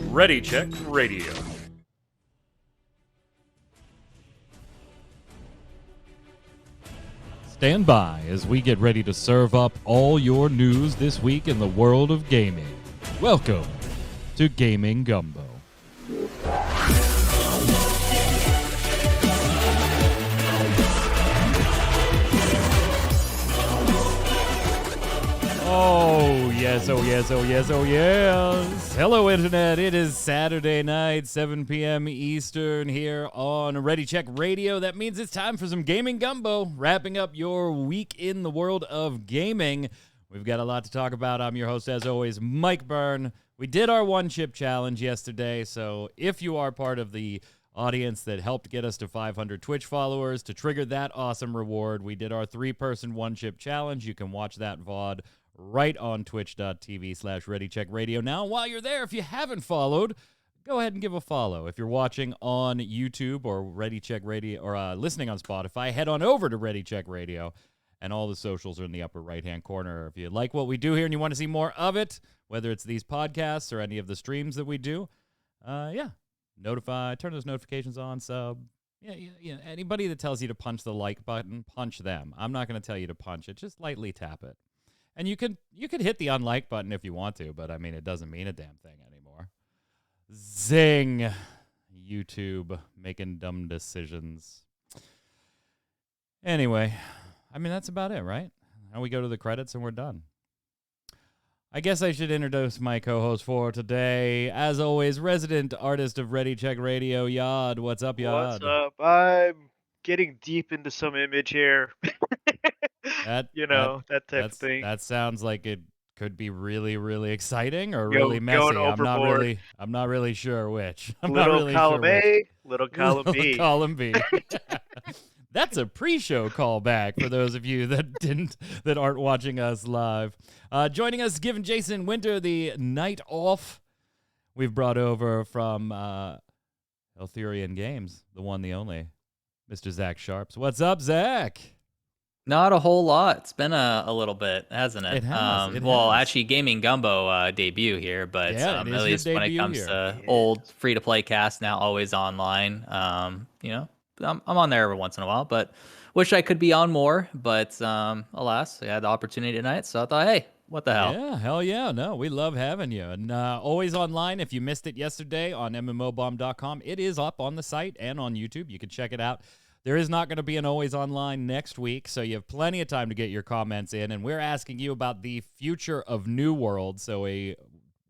Ready Check Radio. Stand by as we get ready to serve up all your news this week in the world of gaming. Welcome to Gaming Gumbo. Oh, yes, oh, yes, oh, yes, oh, yes. Hello, Internet. It is Saturday night, 7 p.m. Eastern here on Ready Check Radio. That means it's time for some Gaming Gumbo, wrapping up your week in the world of gaming. We've got a lot to talk about. I'm your host, as always, Mike Byrne. We did our one-chip challenge yesterday, so if you are part of the audience that helped get us to 500 Twitch followers, to trigger that awesome reward, we did our three-person one-chip challenge. You can watch that VOD right on twitch.tv/ReadyCheckRadio. Now, while you're there, if you haven't followed, go ahead and give a follow. If you're watching on YouTube or Ready Check Radio or listening on Spotify, head on over to Ready Check Radio, and all the socials are in the upper right-hand corner. If you like what we do here and you want to see more of it, whether it's these podcasts or any of the streams that we do, notify, turn those notifications on, sub. Yeah. Anybody that tells you to punch the like button, punch them. I'm not going to tell you to punch it. Just lightly tap it. And you could hit the unlike button if you want to, but I mean, it doesn't mean a damn thing anymore. Zing. YouTube making dumb decisions. Anyway, I mean, that's about it, right? Now we go to the credits and we're done. I guess I should introduce my co-host for today. As always, resident artist of Ready Check Radio, Yad. What's up, Yad? What's up? I'm getting deep into some image here. that type of thing. That sounds like it could be really, really exciting or really messy. I'm not really sure which. Little column A, little column B. Little column B. That's a pre-show callback for those of you that aren't watching us live. Joining us, giving Jason Winter the night off, we've brought over from Eltherian Games, the one, the only, Mr. Zach Sharps. What's up, Zach? Not a whole lot. It's been a little bit, hasn't it? It has. Actually, Gaming Gumbo debut here, but at least when it comes to old free-to-play cast now, always online. I'm on there every once in a while, but wish I could be on more. But alas, I had the opportunity tonight, so I thought, hey, what the hell? Yeah, hell yeah. No, we love having you. And always online. If you missed it yesterday on mmobomb.com, it is up on the site and on YouTube. You can check it out. There is not going to be an Always Online next week, so you have plenty of time to get your comments in. And we're asking you about the future of New World, so a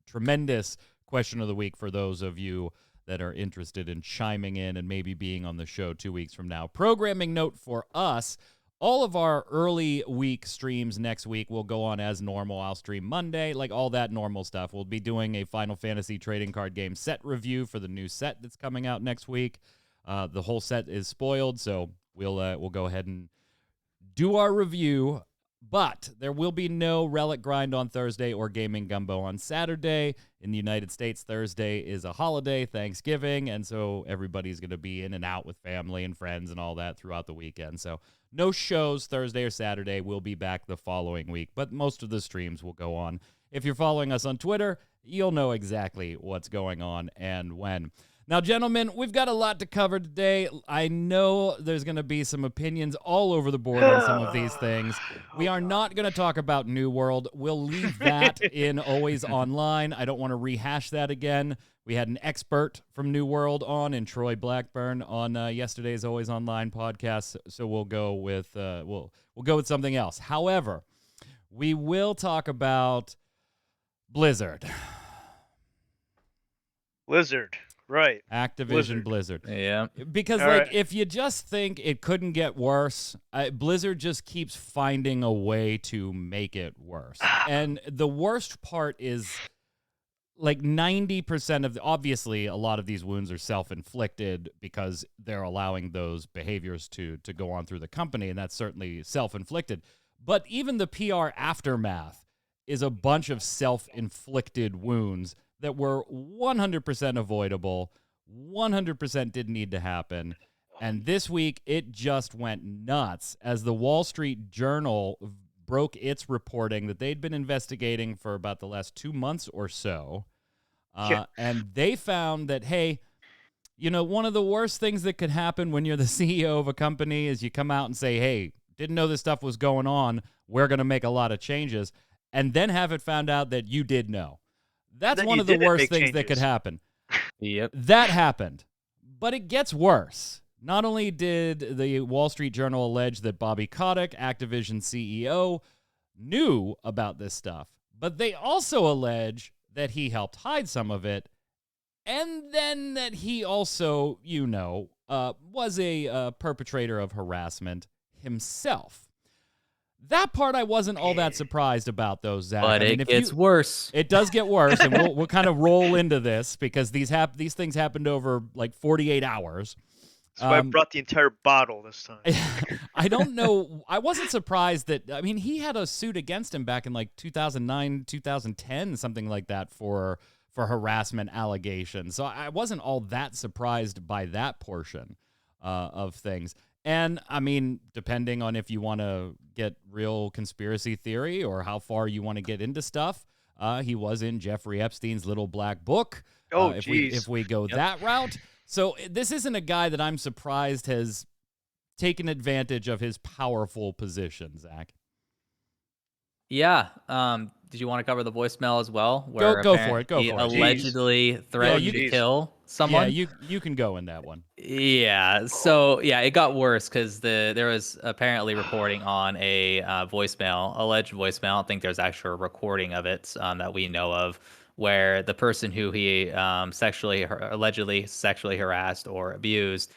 tremendous question of the week for those of you that are interested in chiming in and maybe being on the show 2 weeks from now. Programming note for us, all of our early week streams next week will go on as normal. I'll stream Monday, like all that normal stuff. We'll be doing a Final Fantasy trading card game set review for the new set that's coming out next week. The whole set is spoiled, so we'll go ahead and do our review. But there will be no Relic Grind on Thursday or Gaming Gumbo on Saturday. In the United States, Thursday is a holiday, Thanksgiving, and so everybody's going to be in and out with family and friends and all that throughout the weekend. So no shows Thursday or Saturday. We'll be back the following week, but most of the streams will go on. If you're following us on Twitter, you'll know exactly what's going on and when. Now, gentlemen, we've got a lot to cover today. I know there's going to be some opinions all over the board on some of these things. We are not going to talk about New World. We'll leave that in Always Online. I don't want to rehash that again. We had an expert from New World on, and Troy Blackburn on yesterday's Always Online podcast. So we'll go with we'll go with something else. However, we will talk about Blizzard. Right. Activision Blizzard. Yeah. Because, if you just think it couldn't get worse, Blizzard just keeps finding a way to make it worse. And the worst part is, 90% of obviously, a lot of these wounds are self-inflicted because they're allowing those behaviors to go on through the company, and that's certainly self-inflicted. But even the PR aftermath is a bunch of self-inflicted wounds that were 100% avoidable, 100% didn't need to happen. And this week, it just went nuts as the Wall Street Journal broke its reporting that they'd been investigating for about the last 2 months or so. And they found that, hey, one of the worst things that could happen when you're the CEO of a company is you come out and say, hey, didn't know this stuff was going on. We're going to make a lot of changes. And then have it found out that you did know. That's one of the worst things that could happen. Yep. That happened. But it gets worse. Not only did the Wall Street Journal allege that Bobby Kotick, Activision CEO, knew about this stuff, but they also allege that he helped hide some of it, and then that he also, was a perpetrator of harassment himself. That part I wasn't all that surprised about, though, Zach. But it gets worse. It does get worse, and we'll kind of roll into this because these things happened over like 48 hours. So I brought the entire bottle this time. I don't know. I wasn't surprised that. I mean, he had a suit against him back in like 2009, 2010, something like that for harassment allegations. So I wasn't all that surprised by that portion of things. And, I mean, depending on if you want to get real conspiracy theory or how far you want to get into stuff, he was in Jeffrey Epstein's Little Black Book. If we go that route. So this isn't a guy that I'm surprised has taken advantage of his powerful position, Zach. Yeah. Did you want to cover the voicemail as well? Where go for it. He allegedly threatened to kill someone. Yeah, you can go in that one. Yeah. So it got worse because there was apparently reporting on a alleged voicemail. I don't think there's actually a recording of it that we know of, where the person who he allegedly sexually harassed or abused,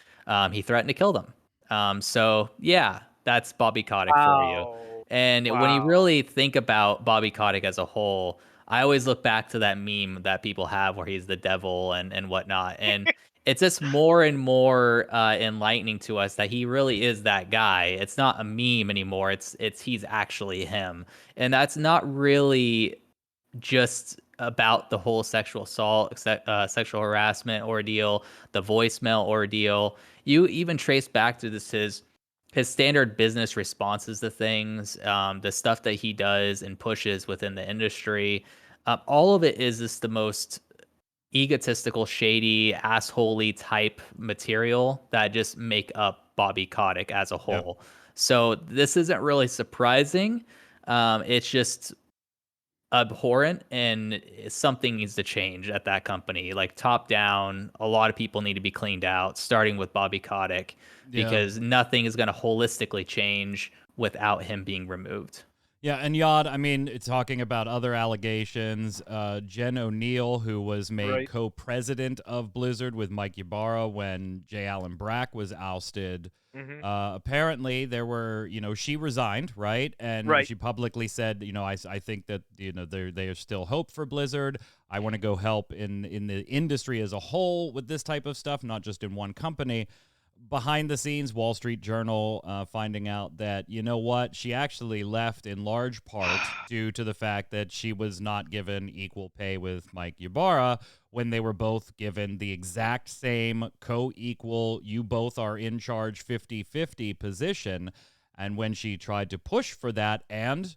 he threatened to kill them. That's Bobby Kotick for you. And when you really think about Bobby Kotick as a whole, I always look back to that meme that people have where he's the devil and whatnot. And it's just more and more enlightening to us that he really is that guy. It's not a meme anymore. He's actually him. And that's not really just about the whole sexual assault, sexual harassment ordeal, the voicemail ordeal. You even trace back to his standard business responses to things, the stuff that he does and pushes within the industry. All of it is just the most egotistical, shady, assholey type material that just make up Bobby Kotick as a whole. Yep. So this isn't really surprising. It's just abhorrent, and something needs to change at that company. Like top down, a lot of people need to be cleaned out, starting with Bobby Kotick, because nothing is going to holistically change without him being removed. Yeah, and Yod, I mean, talking about other allegations, Jen O'Neill, who was made co-president of Blizzard with Mike Ybarra when J. Allen Brack was ousted. Mm-hmm. Apparently, there were, she resigned, right? And she publicly said, I think that, there's still hope for Blizzard. I want to go help in the industry as a whole with this type of stuff, not just in one company. Behind the scenes, Wall Street Journal finding out that, she actually left in large part due to the fact that she was not given equal pay with Mike Ybarra when they were both given the exact same co-equal, you both are in charge 50-50 position. And when she tried to push for that, and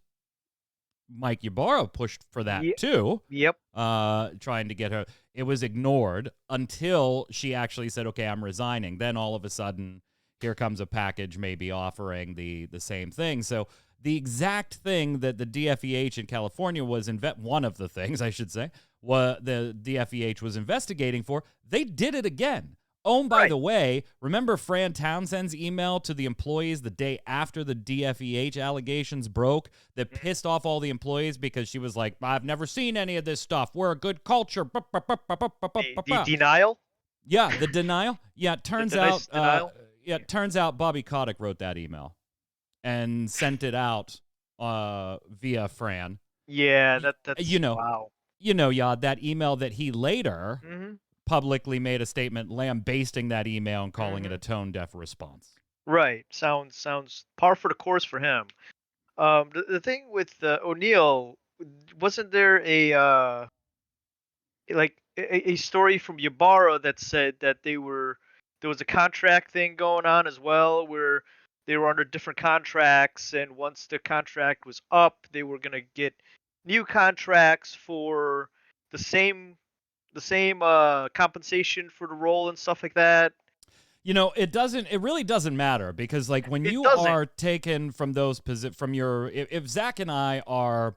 Mike Ybarra pushed for that too. Yep. Trying to get her. It was ignored until she actually said, okay, I'm resigning. Then all of a sudden, here comes a package maybe offering the same thing. So the exact thing that the DFEH in California was one of the things, I should say, the DFEH was investigating for, they did it again. Oh, and by the way, remember Fran Townsend's email to the employees the day after the DFEH allegations broke that pissed off all the employees because she was like, I've never seen any of this stuff. We're a good culture. The denial? Yeah, the denial. Yeah, it turns out Bobby Kotick wrote that email and sent it out via Fran. Yeah, that's wow. Yad, that email that he later publicly made a statement lambasting that email and calling it a tone-deaf response. Right. Sounds par for the course for him. The thing with O'Neill, wasn't there a story from Ybarra that said that there was a contract thing going on as well, where they were under different contracts, and once the contract was up, they were gonna get new contracts for the same compensation for the role and stuff like that. It really doesn't matter, because like when you are taken from those from your, if Zach and I are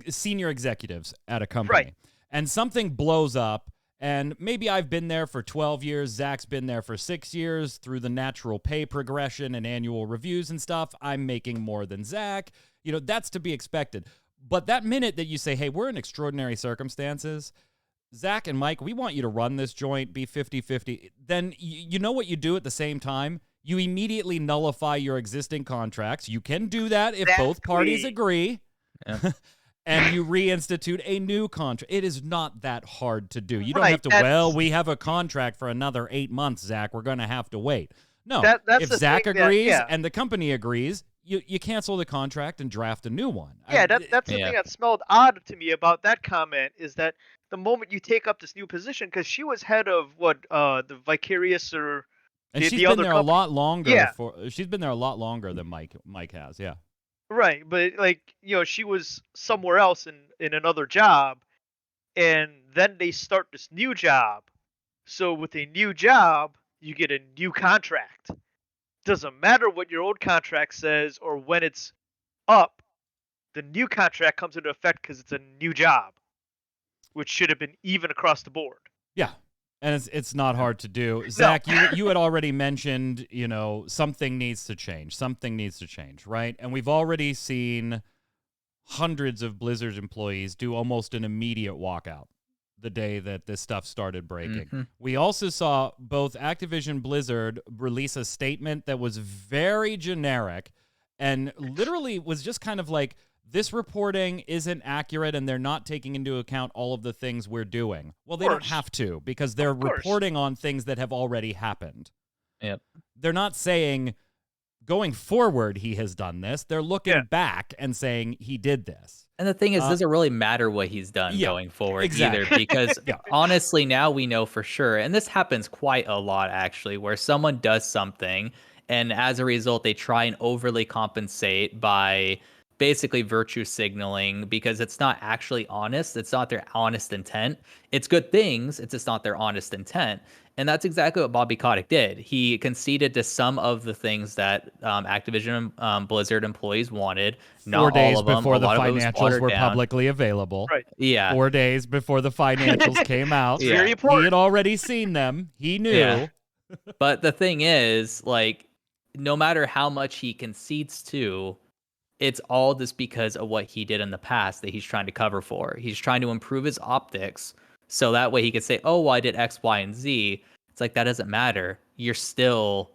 senior executives at a company, right, and something blows up, and maybe I've been there for 12 years, Zach's been there for 6 years, through the natural pay progression and annual reviews and stuff, I'm making more than Zach. That's to be expected. But that minute that you say, hey, we're in extraordinary circumstances, Zach and Mike, we want you to run this joint, be 50-50. Then you know what you do at the same time? You immediately nullify your existing contracts. You can do that if both parties agree. Yeah. And you reinstitute a new contract. It is not that hard to do. You don't have to, we have a contract for another 8 months, Zach. We're going to have to wait. No, if Zach agrees and the company agrees, you cancel the contract and draft a new one. Yeah, that's the thing that smelled odd to me about that comment, is that the moment you take up this new position, because she was head of the Vicarious or and the, she's the been other there company. a lot longer. She's been there a lot longer than Mike has. Yeah. Right, but she was somewhere else in another job, and then they start this new job. So with a new job, you get a new contract. Doesn't matter what your old contract says or when it's up, the new contract comes into effect because it's a new job, which should have been even across the board. Yeah. And it's not hard to do. Zach, you had already mentioned, something needs to change. Something needs to change, right? And we've already seen hundreds of Blizzard employees do almost an immediate walkout the day that this stuff started breaking. Mm-hmm. We also saw both Activision Blizzard release a statement that was very generic and literally was just kind of like, this reporting isn't accurate and they're not taking into account all of the things we're doing. Well, they don't have to, because they're reporting on things that have already happened. Yep. They're not saying going forward he has done this. They're looking back and saying he did this. And the thing is, doesn't really matter what he's done going forward either, because honestly, now we know for sure, and this happens quite a lot actually, where someone does something and as a result, they try and overly compensate by basically virtue signaling, because it's not actually honest. It's not their honest intent. It's good things. It's just not their honest intent. And that's exactly what Bobby Kotick did. He conceded to some of the things that Activision Blizzard employees wanted. Not 4 days all of them. before the financials were publicly available. Right. Yeah. 4 days before the financials came out. Very important. He had already seen them. He knew. Yeah. But the thing is, no matter how much he concedes to, it's all just because of what he did in the past that he's trying to cover for. He's trying to improve his optics so that way he could say, oh, well, I did X, Y, and Z. It's like, that doesn't matter. You're still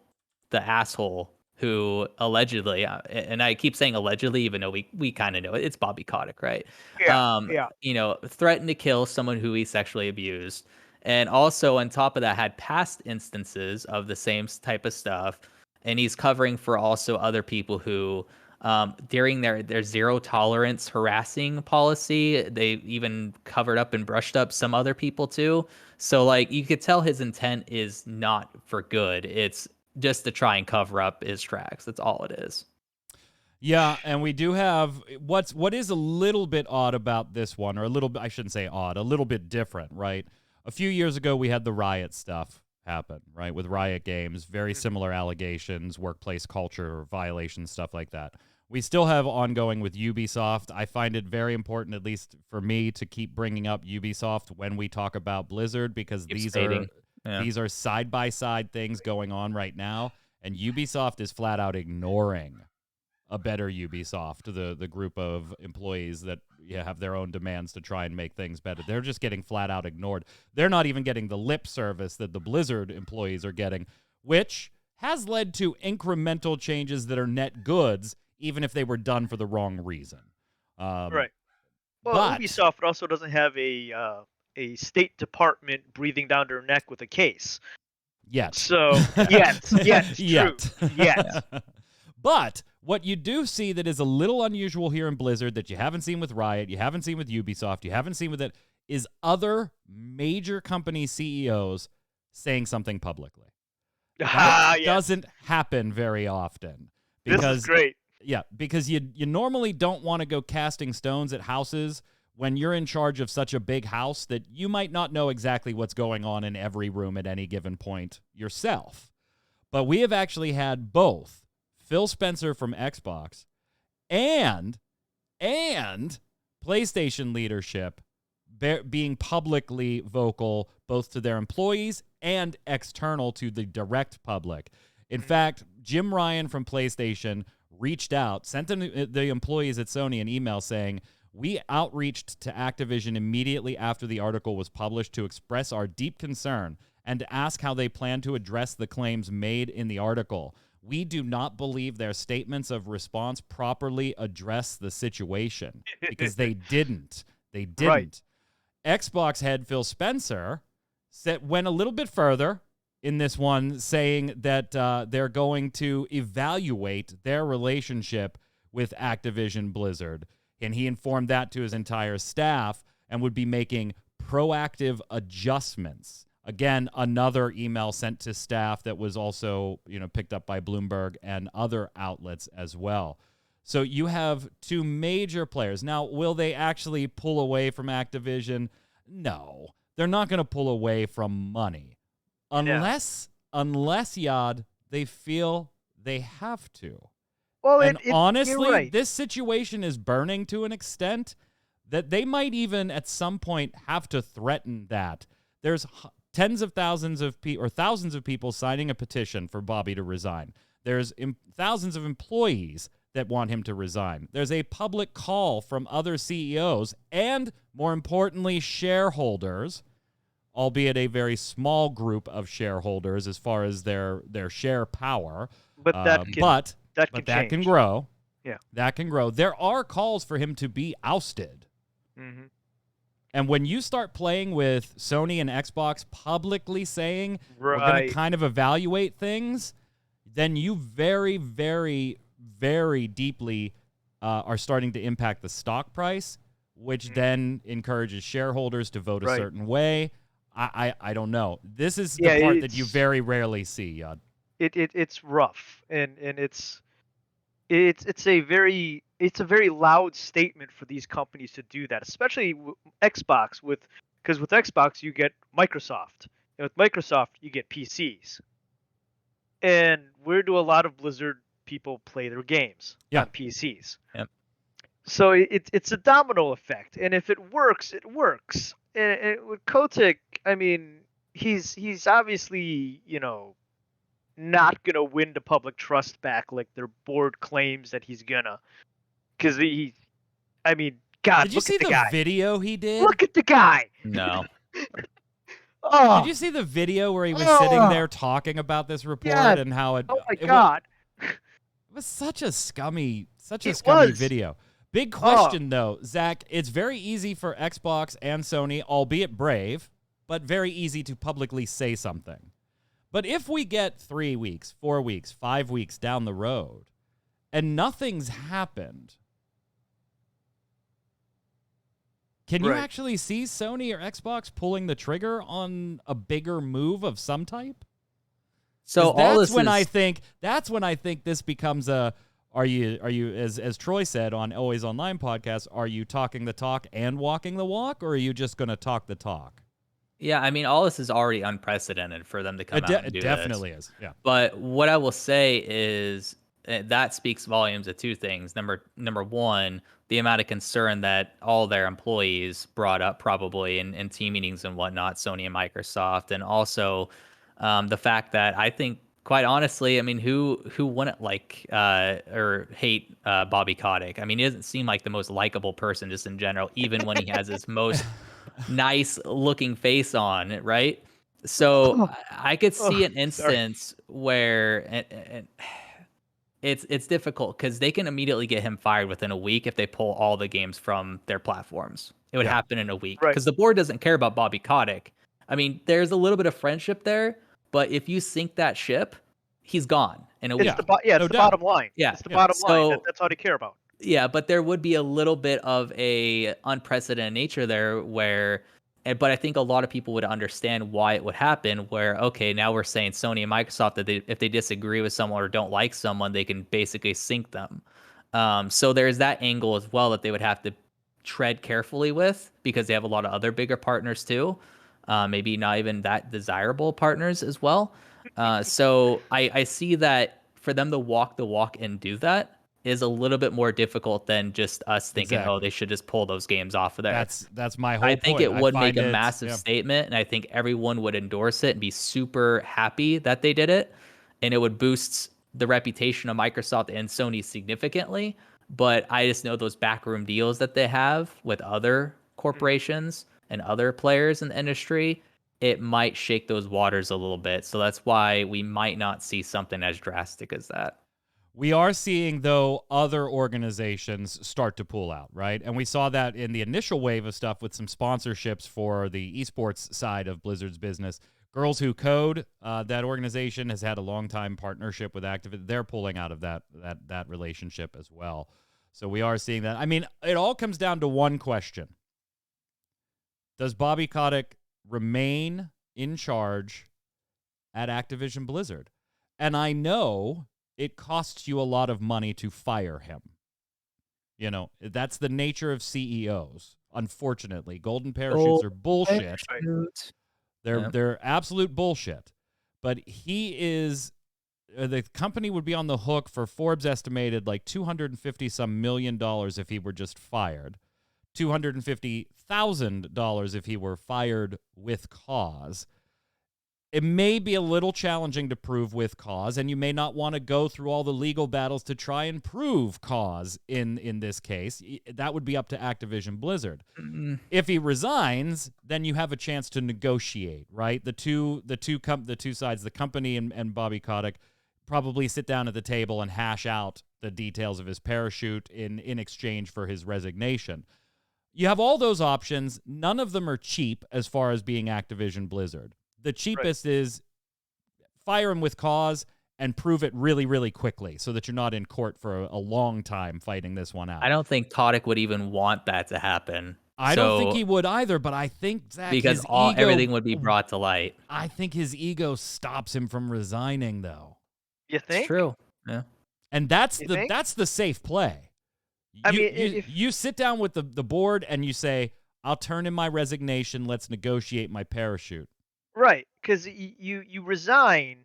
the asshole who allegedly, and I keep saying allegedly, even though we kind of know it, it's Bobby Kotick, right? Yeah. Threatened to kill someone who he sexually abused. And also on top of that, had past instances of the same type of stuff. And he's covering for also other people who, during their zero tolerance harassing policy, they even covered up and brushed up some other people too. So you could tell his intent is not for good. It's just to try and cover up his tracks. That's all it is. Yeah, and we do have what is a little bit odd about this one, or a little bit, I shouldn't say odd, a little bit different, right? A few years ago, we had the Riot stuff happen, right? With Riot Games, very similar allegations, workplace culture violations, stuff like that. We still have ongoing with Ubisoft. I find it very important, at least for me, to keep bringing up Ubisoft when we talk about Blizzard, because these are side-by-side things going on right now, and Ubisoft is flat out ignoring a better Ubisoft, the group of employees that have their own demands to try and make things better. They're just getting flat out ignored. They're not even getting the lip service that the Blizzard employees are getting, which has led to incremental changes that are net goods, even if they were done for the wrong reason. Right. Well, Ubisoft also doesn't have a State Department breathing down their neck with a case. Yet. So, true. But what you do see that is a little unusual here in Blizzard that you haven't seen with Riot, you haven't seen with Ubisoft, you haven't seen with it, is other major company CEOs saying something publicly. That doesn't happen very often. Because, this is great. Yeah, because you normally don't want to go casting stones at houses when you're in charge of such a big house that you might not know exactly what's going on in every room at any given point yourself. But we have actually had both Phil Spencer from Xbox and PlayStation leadership being publicly vocal both to their employees and external to the direct public. In fact, Jim Ryan from PlayStation reached out, sent the employees at Sony an email saying, "We outreached to Activision immediately after the article was published to express our deep concern and to ask how they plan to address the claims made in the article. We do not believe their statements of response properly address the situation," because they didn't. They didn't. Right. Xbox head Phil Spencer went a little bit further in this one, saying that they're going to evaluate their relationship with Activision Blizzard. And he informed that to his entire staff and would be making proactive adjustments. Again, another email sent to staff that was also, picked up by Bloomberg and other outlets as well. So you have two major players. Now, will they actually pull away from Activision? No. They're not going to pull away from money. Unless Yad, they feel they have to. Well, and honestly, this situation is burning to an extent that they might even at some point have to threaten that. There's tens of thousands of people or thousands of people signing a petition for Bobby to resign. There's thousands of employees that want him to resign. There's a public call from other CEOs and, more importantly, shareholders, albeit a very small group of shareholders as far as their share power. But that can grow. Yeah. That can grow. There are calls for him to be ousted. Mm-hmm. And when you start playing with Sony and Xbox publicly saying we're going to kind of evaluate things, then you very, very, very deeply are starting to impact the stock price, which then encourages shareholders to vote a certain way. I don't know. This is the part that you very rarely see, Yad. It's rough, and it's a very loud statement for these companies to do that, especially Xbox because with Xbox you get Microsoft, and with Microsoft you get PCs, and where do a lot of Blizzard people play their games? On PCs. Yep. So it's a domino effect, and if it works, it works. And with Kotick, I mean, he's obviously not gonna win the public trust back like their board claims that he's gonna, because God, did you see the video he did? Look at the guy. No. Did you see the video where he was sitting there talking about this report and how it? Oh my God! It was such a scummy video. Big question though, Zach. It's very easy for Xbox and Sony, albeit brave, but very easy to publicly say something. But if we get 3 weeks, 4 weeks, 5 weeks down the road, and nothing's happened, can you actually see Sony or Xbox pulling the trigger on a bigger move of some type? So that's when I think this becomes a. Are you as Troy said on Always Online podcast? Are you talking the talk and walking the walk, or are you just going to talk the talk? Yeah, all this is already unprecedented for them to come out and do this. It definitely is. Yeah. But what I will say is that speaks volumes of two things. Number one, the amount of concern that all their employees brought up probably in team meetings and whatnot, Sony and Microsoft, and also the fact that I think, quite honestly, who wouldn't like or hate Bobby Kotick? He doesn't seem like the most likable person just in general, even when he has his most nice looking face on, right? So I could see an instance where and it's difficult because they can immediately get him fired within a week if they pull all the games from their platforms. It would happen in a week because the board doesn't care about Bobby Kotick. There's a little bit of friendship there, but if you sink that ship, he's gone in a week. The bottom line. Yeah, it's the bottom line. That's all they care about. Yeah, but there would be a little bit of a unprecedented nature there where But I think a lot of people would understand why it would happen, where, okay, now we're saying Sony and Microsoft that if they disagree with someone or don't like someone, they can basically sink them. So there's that angle as well that they would have to tread carefully with, because they have a lot of other bigger partners too. Maybe not even that desirable partners as well. So I see that for them to walk the walk and do that is a little bit more difficult than just us thinking, oh, they should just pull those games off of there. That's my whole I think point. it would make a massive statement, and I think everyone would endorse it and be super happy that they did it, and it would boost the reputation of Microsoft and Sony significantly. But I just know those backroom deals that they have with other corporations and other players in the industry, it might shake those waters a little bit. So that's why we might not see something as drastic as that. We are seeing, though, other organizations start to pull out, right? And we saw that in the initial wave of stuff with some sponsorships for the esports side of Blizzard's business. Girls Who Code, that organization has had a long-time partnership with Activision. They're pulling out of that relationship as well. So we are seeing that. I mean, it all comes down to one question. Does Bobby Kotick remain in charge at Activision Blizzard? And I know it costs you a lot of money to fire him. You know, that's the nature of CEOs. Unfortunately, golden parachutes are bullshit. They're absolute bullshit. But he is, the company would be on the hook for, Forbes estimated, like $250 million if he were just fired. $250,000 if he were fired with cause. It may be a little challenging to prove with cause, and you may not want to go through all the legal battles to try and prove cause in this case. That would be up to Activision Blizzard. Mm-hmm. If he resigns, then you have a chance to negotiate, right? The two sides, the company and Bobby Kotick, probably sit down at the table and hash out the details of his parachute in exchange for his resignation. You have all those options. None of them are cheap as far as being Activision Blizzard. The cheapest is fire him with cause and prove it really, really quickly so that you're not in court for a long time fighting this one out. I don't think Kotick would even want that to happen. I don't think he would either, but I think, Zach, because everything would be brought to light. I think his ego stops him from resigning, though. You think? It's true. Yeah. And that's the safe play. You sit down with the board and you say, I'll turn in my resignation. Let's negotiate my parachute. Right, because you resign,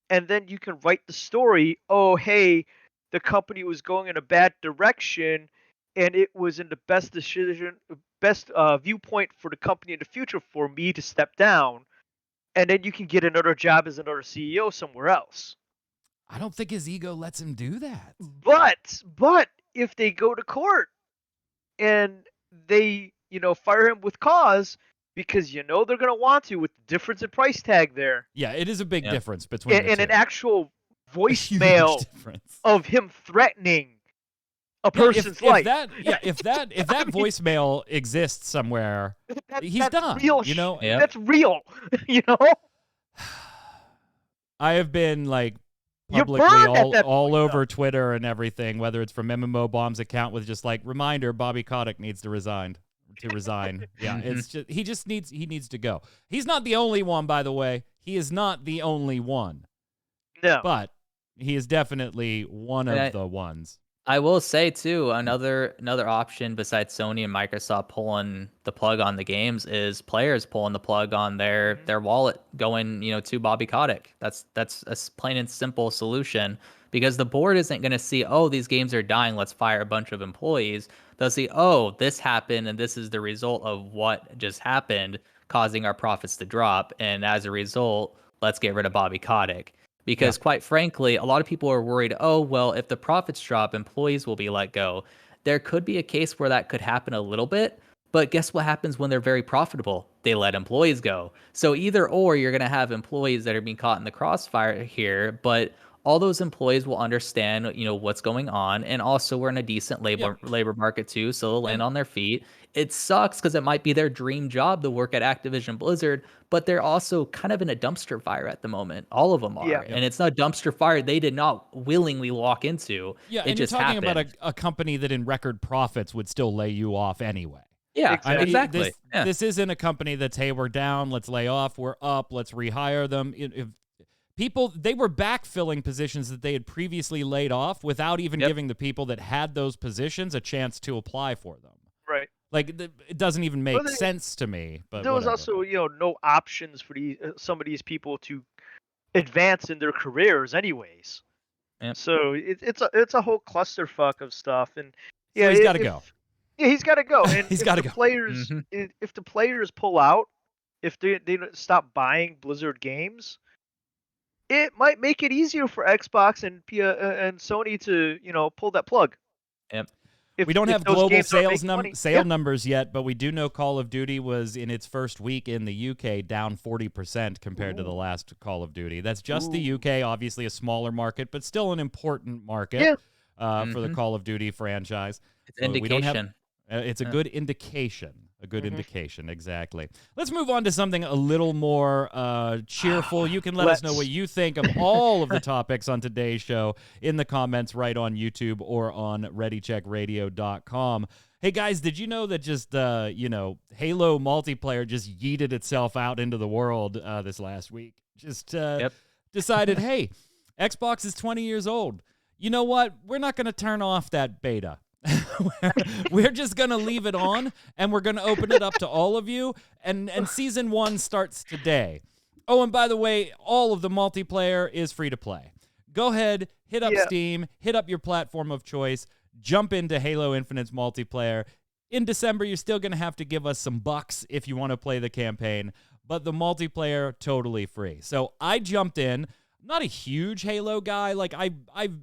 and then you can write the story. Oh, hey, the company was going in a bad direction, and it was in the best viewpoint for the company in the future for me to step down, and then you can get another job as another CEO somewhere else. I don't think his ego lets him do that. But if they go to court and they fire him with cause, because they're going to want to, with the difference in price tag there. Yeah, it is a big difference between the two. And an actual voicemail of him threatening a person's life. If that voicemail exists somewhere, he's done. Real That's real. I have been publicly all over Twitter and everything, whether it's from MMO Bomb's account with just reminder, Bobby Kotick needs to resign. Yeah, it's just he needs to go. He's not the only one, by the way. He is not the only one. No. But he is definitely one of the ones. I will say too, another option besides Sony and Microsoft pulling the plug on the games is players pulling the plug on their wallet, going to Bobby Kotick. That's a plain and simple solution, because the board isn't going to see, oh, these games are dying, let's fire a bunch of employees. They'll see, oh, this happened, and this is the result of what just happened, causing our profits to drop. And as a result, let's get rid of Bobby Kotick. Because quite frankly, a lot of people are worried, oh, well, if the profits drop, employees will be let go. There could be a case where that could happen a little bit, but guess what happens when they're very profitable? They let employees go. So either or, you're going to have employees that are being caught in the crossfire here, but all those employees will understand, what's going on. And also we're in a decent labor market too, so they'll land on their feet. It sucks because it might be their dream job to work at Activision Blizzard, but they're also kind of in a dumpster fire at the moment. All of them are. Yeah. And it's not a dumpster fire they did not willingly walk into. Yeah, it and just you're talking happened. About a company that in record profits would still lay you off anyway. Yeah, Exactly. exactly. This isn't a company that's, hey, we're down, let's lay off, we're up, let's rehire them. If people, they were backfilling positions that they had previously laid off without even giving the people that had those positions a chance to apply for them. Right. Like, it doesn't even make sense to me. But there was also, no options for some of these people to advance in their careers, anyways. Yep. So it's a whole clusterfuck of stuff, and so he's got to go. Yeah, he's got to go. And he's if got to the go. players, if the players pull out, if they stop buying Blizzard games, it might make it easier for Xbox and and Sony to pull that plug. Yep. We don't have global sales yeah. numbers yet, but we do know Call of Duty was in its first week in the UK down 40% compared to the last Call of Duty. That's just the UK, obviously a smaller market, but still an important market for the Call of Duty franchise. It's an indication. It's a good indication. A good indication, exactly. Let's move on to something a little more cheerful. You can let us know what you think of all of the topics on today's show in the comments right on YouTube or on ReadyCheckRadio.com. Hey, guys, did you know that just, Halo multiplayer just yeeted itself out into the world this last week? Just decided, hey, Xbox is 20 years old. You know what? We're not going to turn off that beta. We're just going to leave it on, and we're going to open it up to all of you, and Season 1 starts today. Oh, and by the way, all of the multiplayer is free to play. Go ahead, hit up Steam, hit up your platform of choice, jump into Halo Infinite's multiplayer. In December, you're still going to have to give us some bucks if you want to play the campaign, but the multiplayer, totally free. So I jumped in. Not a huge Halo guy. Like, I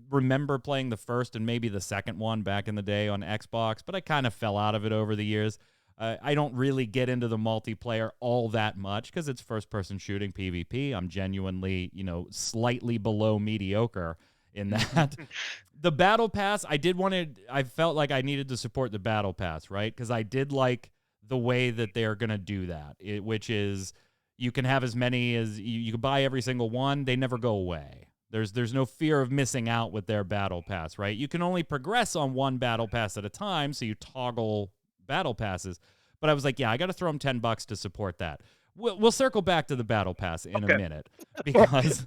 remember playing the first and maybe the second one back in the day on Xbox, but I kind of fell out of it over the years. I don't really get into the multiplayer all that much because it's first-person shooting PvP. I'm genuinely, slightly below mediocre in that. The Battle Pass, I felt like I needed to support the Battle Pass, right? Because I did like the way that they're going to do that, which is... You can have as many as you can buy every single one. They never go away. There's no fear of missing out with their battle pass, right? You can only progress on one battle pass at a time, so you toggle battle passes. But I was like, yeah, I got to throw them $10 to support that. We'll circle back to the battle pass in a minute because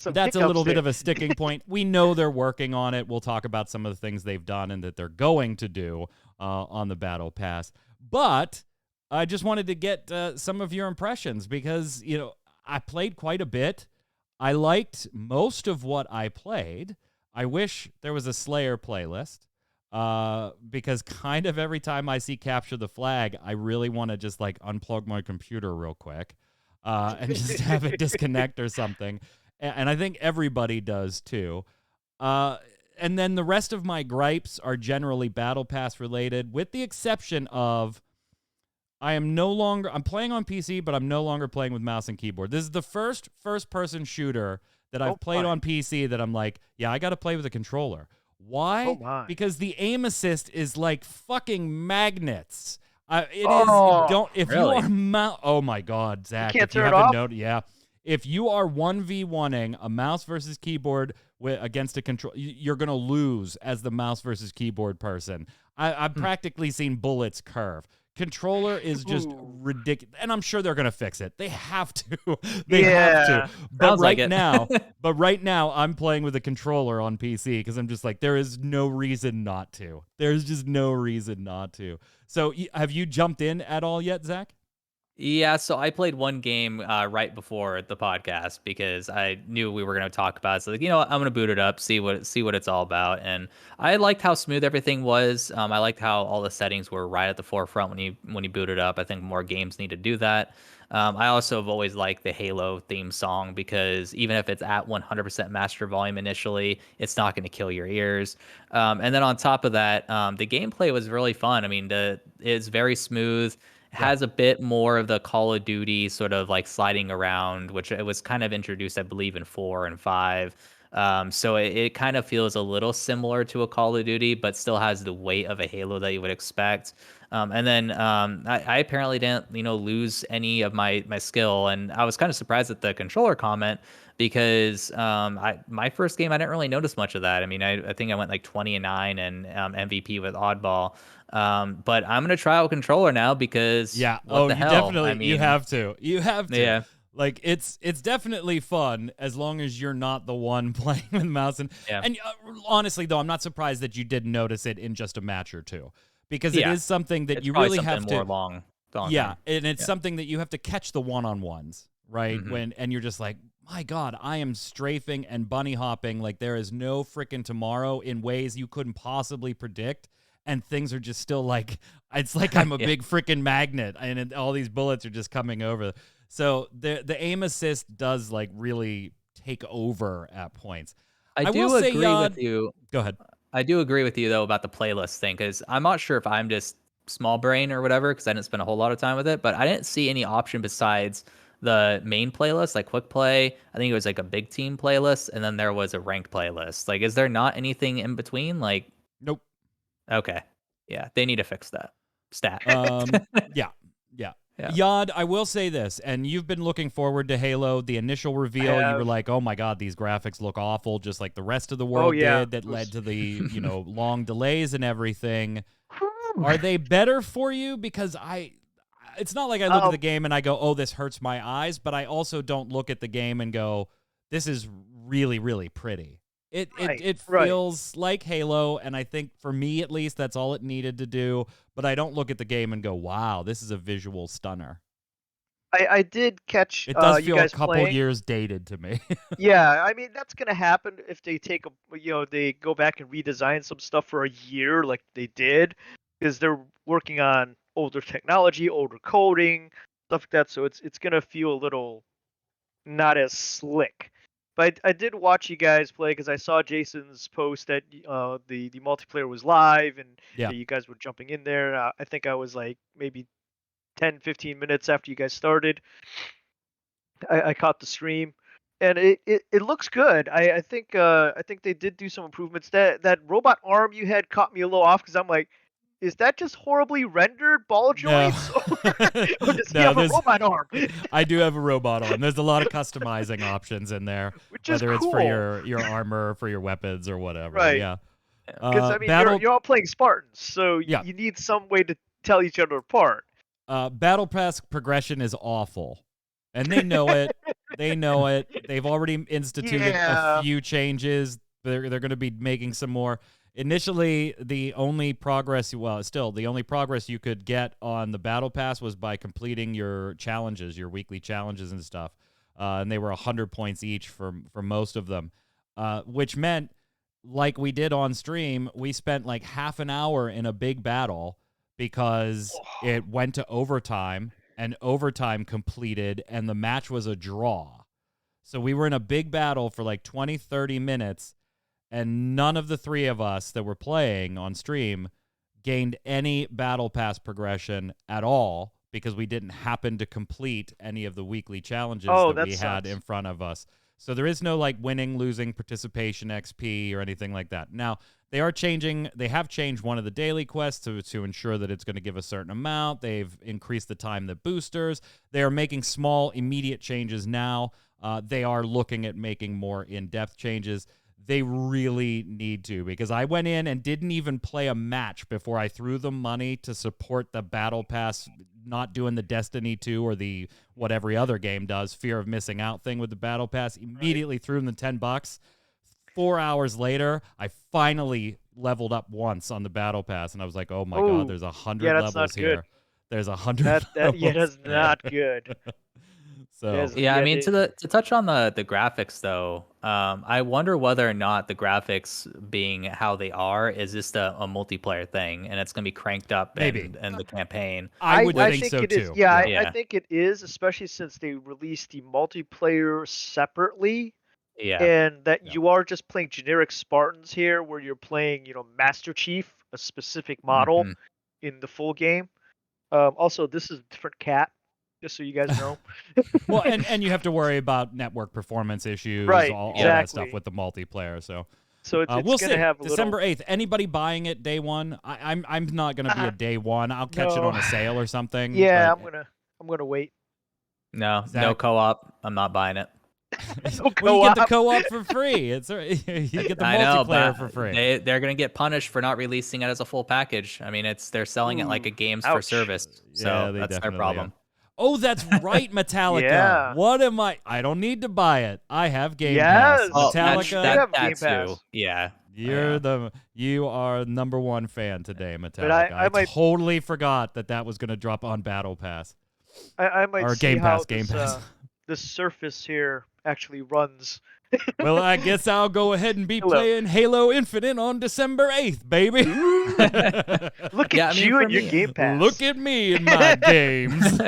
that's a little bit of a sticking point. We know they're working on it. We'll talk about some of the things they've done and that they're going to do on the battle pass, but. I just wanted to get some of your impressions because, I played quite a bit. I liked most of what I played. I wish there was a Slayer playlist because kind of every time I see Capture the Flag, I really want to just unplug my computer real quick and just have it disconnect or something. And I think everybody does too. And then the rest of my gripes are generally Battle Pass related, with the exception of I'm playing on PC, but I'm no longer playing with mouse and keyboard. This is the first-person shooter that I've played on PC that I'm like, yeah, I got to play with a controller. Why? Oh my. Because the aim assist is like fucking magnets. You are oh my God, Zach. You can't turn it off? If you are 1v1ing a mouse versus keyboard against a control, you're going to lose as the mouse versus keyboard person. I've practically seen bullets curve. Controller is just ridiculous, and I'm sure they're gonna fix it. They have to. Have to. But right now, I'm playing with a controller on PC because I'm just like, there is no reason not to. There's just no reason not to. So, have you jumped in at all yet, Zach? Yeah, so I played one game right before the podcast because I knew we were going to talk about it. So, I'm going to boot it up, see what it's all about. And I liked how smooth everything was. I liked how all the settings were right at the forefront when you boot it up. I think more games need to do that. I also have always liked the Halo theme song because even if it's at 100% master volume initially, it's not going to kill your ears. And then on top of that, the gameplay was really fun. I mean, it's very smooth. Has a bit more of the Call of Duty sort of sliding around, which it was kind of introduced, I believe, in 4 and 5. So it kind of feels a little similar to a Call of Duty, but still has the weight of a Halo that you would expect. And then I apparently didn't, lose any of my skill, and I was kind of surprised at the controller comment because my first game I didn't really notice much of that. I mean, I think I went like 20-9 and MVP with Oddball. But I'm gonna try out controller now because what the you hell? definitely I mean, you have to. You have to. yeah. Like it's definitely fun as long as you're not the one playing with mouse Yeah. and honestly though I'm not surprised that you didn't notice it in just a match or two because it Yeah. is something that It's you probably really something have more to long yeah, term. and it's Yeah. something that you have to catch the one-on-ones, right? Mhm. And you're just like, "My god, I am strafing and bunny hopping like there is no freaking tomorrow in ways you couldn't possibly predict." And things are just still like it's like I'm a Yeah. big freaking magnet and all these bullets are just coming over. So the aim assist does like really take over at points. I I will do say, agree with Yod, you. go ahead. I do agree with you though about the playlist thing because I'm not sure if I'm just small brain or whatever because I didn't spend a whole lot of time with it, but I didn't see any option besides the main playlist, like quick play. I think it was like a big team playlist, and then there was a ranked playlist. Like, is there not anything in between? Like, Nope. okay, yeah, they need to fix that stat. Yeah, yeah. Yeah. Yod, I will say this, and you've been looking forward to Halo. The initial I reveal, you were have. like, "Oh my god, these graphics look awful," just like the rest of the Oh world yeah. did. That It led was. to the long delays and everything. Whew. Are they better for you? Because it's not like I look at the Um. game and I go, "Oh, this hurts my eyes," but I also don't look at the game and go, "This is really, really pretty." Right. It Right. feels like Halo, and I think for me at least, that's all it needed to do. But I don't look at the game and go, "Wow, this is a visual stunner." I did catch It does you feel a guys couple playing. years dated to me. Yeah, I mean that's gonna happen if they take they go back and redesign some stuff for a year like they did, because they're working on older technology, older coding, stuff like that. So it's gonna feel a little not as slick. But I did watch you guys play because I saw Jason's post that the multiplayer was live and Yeah. you guys were jumping in there. I think I was like maybe 10, 15 minutes after you guys started. I caught the stream, and it looks good. I think they did do some improvements. That robot arm you had caught me a little off because I'm like, is that just horribly rendered ball No. joints, or does he No, have a there's robot arm? I do have a robot arm. There's a lot of customizing options in there, Which is whether it's for cool, your armor, for your weapons or whatever. right? Yeah. Because I mean, Battle you're all playing Spartans, so yeah. you need some way to tell each other apart. Battle Pass progression is awful. And they know it. They know it. They've already instituted a Yeah. few changes. They're going to be making some more. Initially, the only progress, the only progress you could get on the Battle Pass was by completing your challenges, your weekly challenges and stuff. And they were 100 points each for most of them, which meant, like we did on stream, we spent like half an hour in a big battle because it went to overtime and overtime completed and the match was a draw. So we were in a big battle for like 20, 30 minutes and none of the three of us that were playing on stream gained any battle pass progression at all because we didn't happen to complete any of the weekly challenges Oh, that that we had sucks. in front of us. So there is no like winning, losing, participation XP or anything like that. Now, they have changed one of the daily quests to ensure that it's going to give a certain amount. They've increased the time that boosters. They are making small, immediate changes now. They are looking at making more in-depth changes. They really need to, because I went in and didn't even play a match before I threw them money to support the Battle Pass, not doing the Destiny 2 or the what every other game does, fear of missing out thing with the Battle Pass. Immediately threw them the $10. 4 hours later, I finally leveled up once on the Battle Pass, and I was like, oh my god, Oh, there's yeah, 100 that's levels not good. here. There's 100 Yeah, levels that's here. not good. So Yeah, I mean to touch on the graphics though, I wonder whether or not the graphics being how they are is just a multiplayer thing and it's gonna be cranked up maybe. in the campaign. I would I think think so it is. too. Yeah, Yeah. I Yeah. think it is, especially since they released the multiplayer separately, Yeah. and that Yeah. you are just playing generic Spartans here, where you're playing, Master Chief, a specific model Hmm. in the full game. Also, this is a different cat. Just so you guys know. Well, and you have to worry about network performance issues, right? all Exactly. that stuff with the multiplayer. So it's we'll gonna see. have December 8th. Anybody buying it day one? I'm not gonna be a day one. I'll catch it on a sale or something. Yeah, I'm gonna wait. No co-op. I'm not buying it. Well, you get the co-op for free. You get the multiplayer for free. They're gonna get punished for not releasing it as a full package. I mean, they're selling it like a games for service, so that's their problem. Oh, that's right, Metallica. Yeah. What am I? I don't need to buy it. I have Game Yes. Pass. Metallica. That's who. Yeah. You are number one fan today, Metallica. But I might, totally forgot that was going to drop on Battle Pass. I might or see Game how Pass. The Surface here actually runs. Well, I guess I'll go ahead and be playing Halo Infinite on December 8th, baby. Look at you and your Game Pass. Look at me in my games.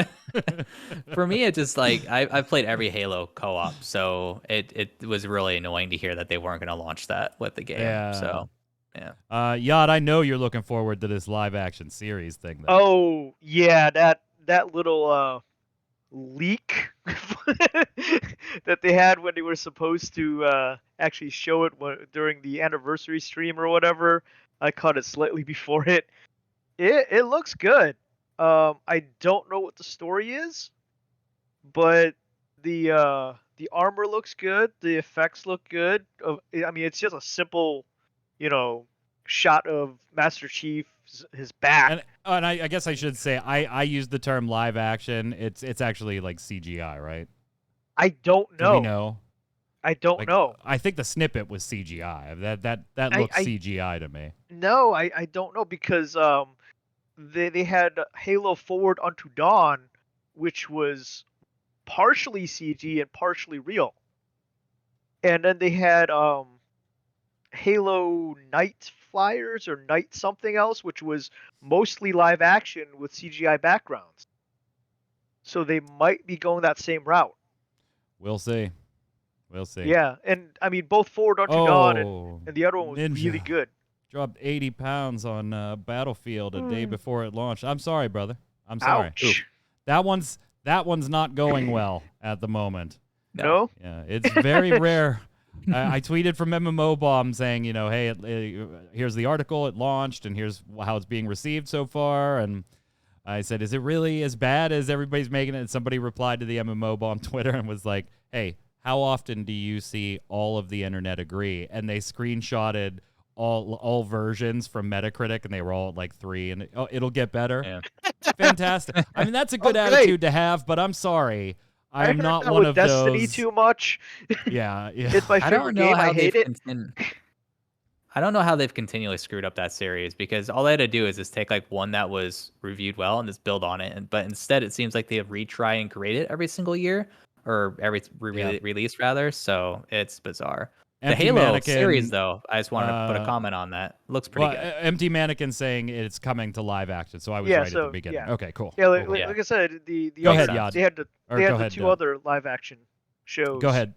For me, it's just like I've played every Halo co-op, so it was really annoying to hear that they weren't going to launch that with the game. Yeah. So, yeah. Yad, I know you're looking forward to this live action series thing, though. Oh yeah, that little leak that they had when they were supposed to actually show it during the anniversary stream or whatever. I caught it slightly before it. It looks good. I don't know what the story is, but the armor looks good. The effects look good. I mean, it's just a simple, shot of Master Chief, his back. And I guess I should say I used the term live action. It's actually like CGI, right? I don't know. Do we know? I don't know. I think the snippet was CGI. That looks CGI to me. No, I don't know because they had Halo Forward Unto Dawn, which was partially CG and partially real. And then they had Halo Night Flyers or Night something else, which was mostly live action with CGI backgrounds. So they might be going that same route. We'll see. Yeah, and I mean both Forward Unto Dawn and the other one was Ninja really good. Dropped 80 pounds on Battlefield a day before it launched. I'm sorry, brother. I'm sorry. Ouch. That one's not going well at the moment. No? Yeah, it's very rare. I tweeted from MMO Bomb saying, hey, here's the article. It launched, and here's how it's being received so far. And I said, is it really as bad as everybody's making it? And somebody replied to the MMO Bomb Twitter and was like, hey, how often do you see all of the internet agree? And they screenshotted all versions from Metacritic, and they were all at like 3, and it'll get better. Yeah. Fantastic. I mean, that's a good attitude to have, but I'm sorry. I'm not one of Destiny those. too much. Yeah. It's my favorite game. I hate it. I don't know how they've continually screwed up that series, because all they had to do is just take like one that was reviewed well and just build on it. But instead, it seems like they retry and create it every single year, or every release rather. So it's bizarre. The Halo series, though, I just wanted to put a comment on that. Looks pretty good. Empty Mannequin saying it's coming to live action, so I was right at the beginning. Yeah. Okay, cool. Yeah, like I said, Go ahead, Yad. they had the two other live action shows. Go ahead,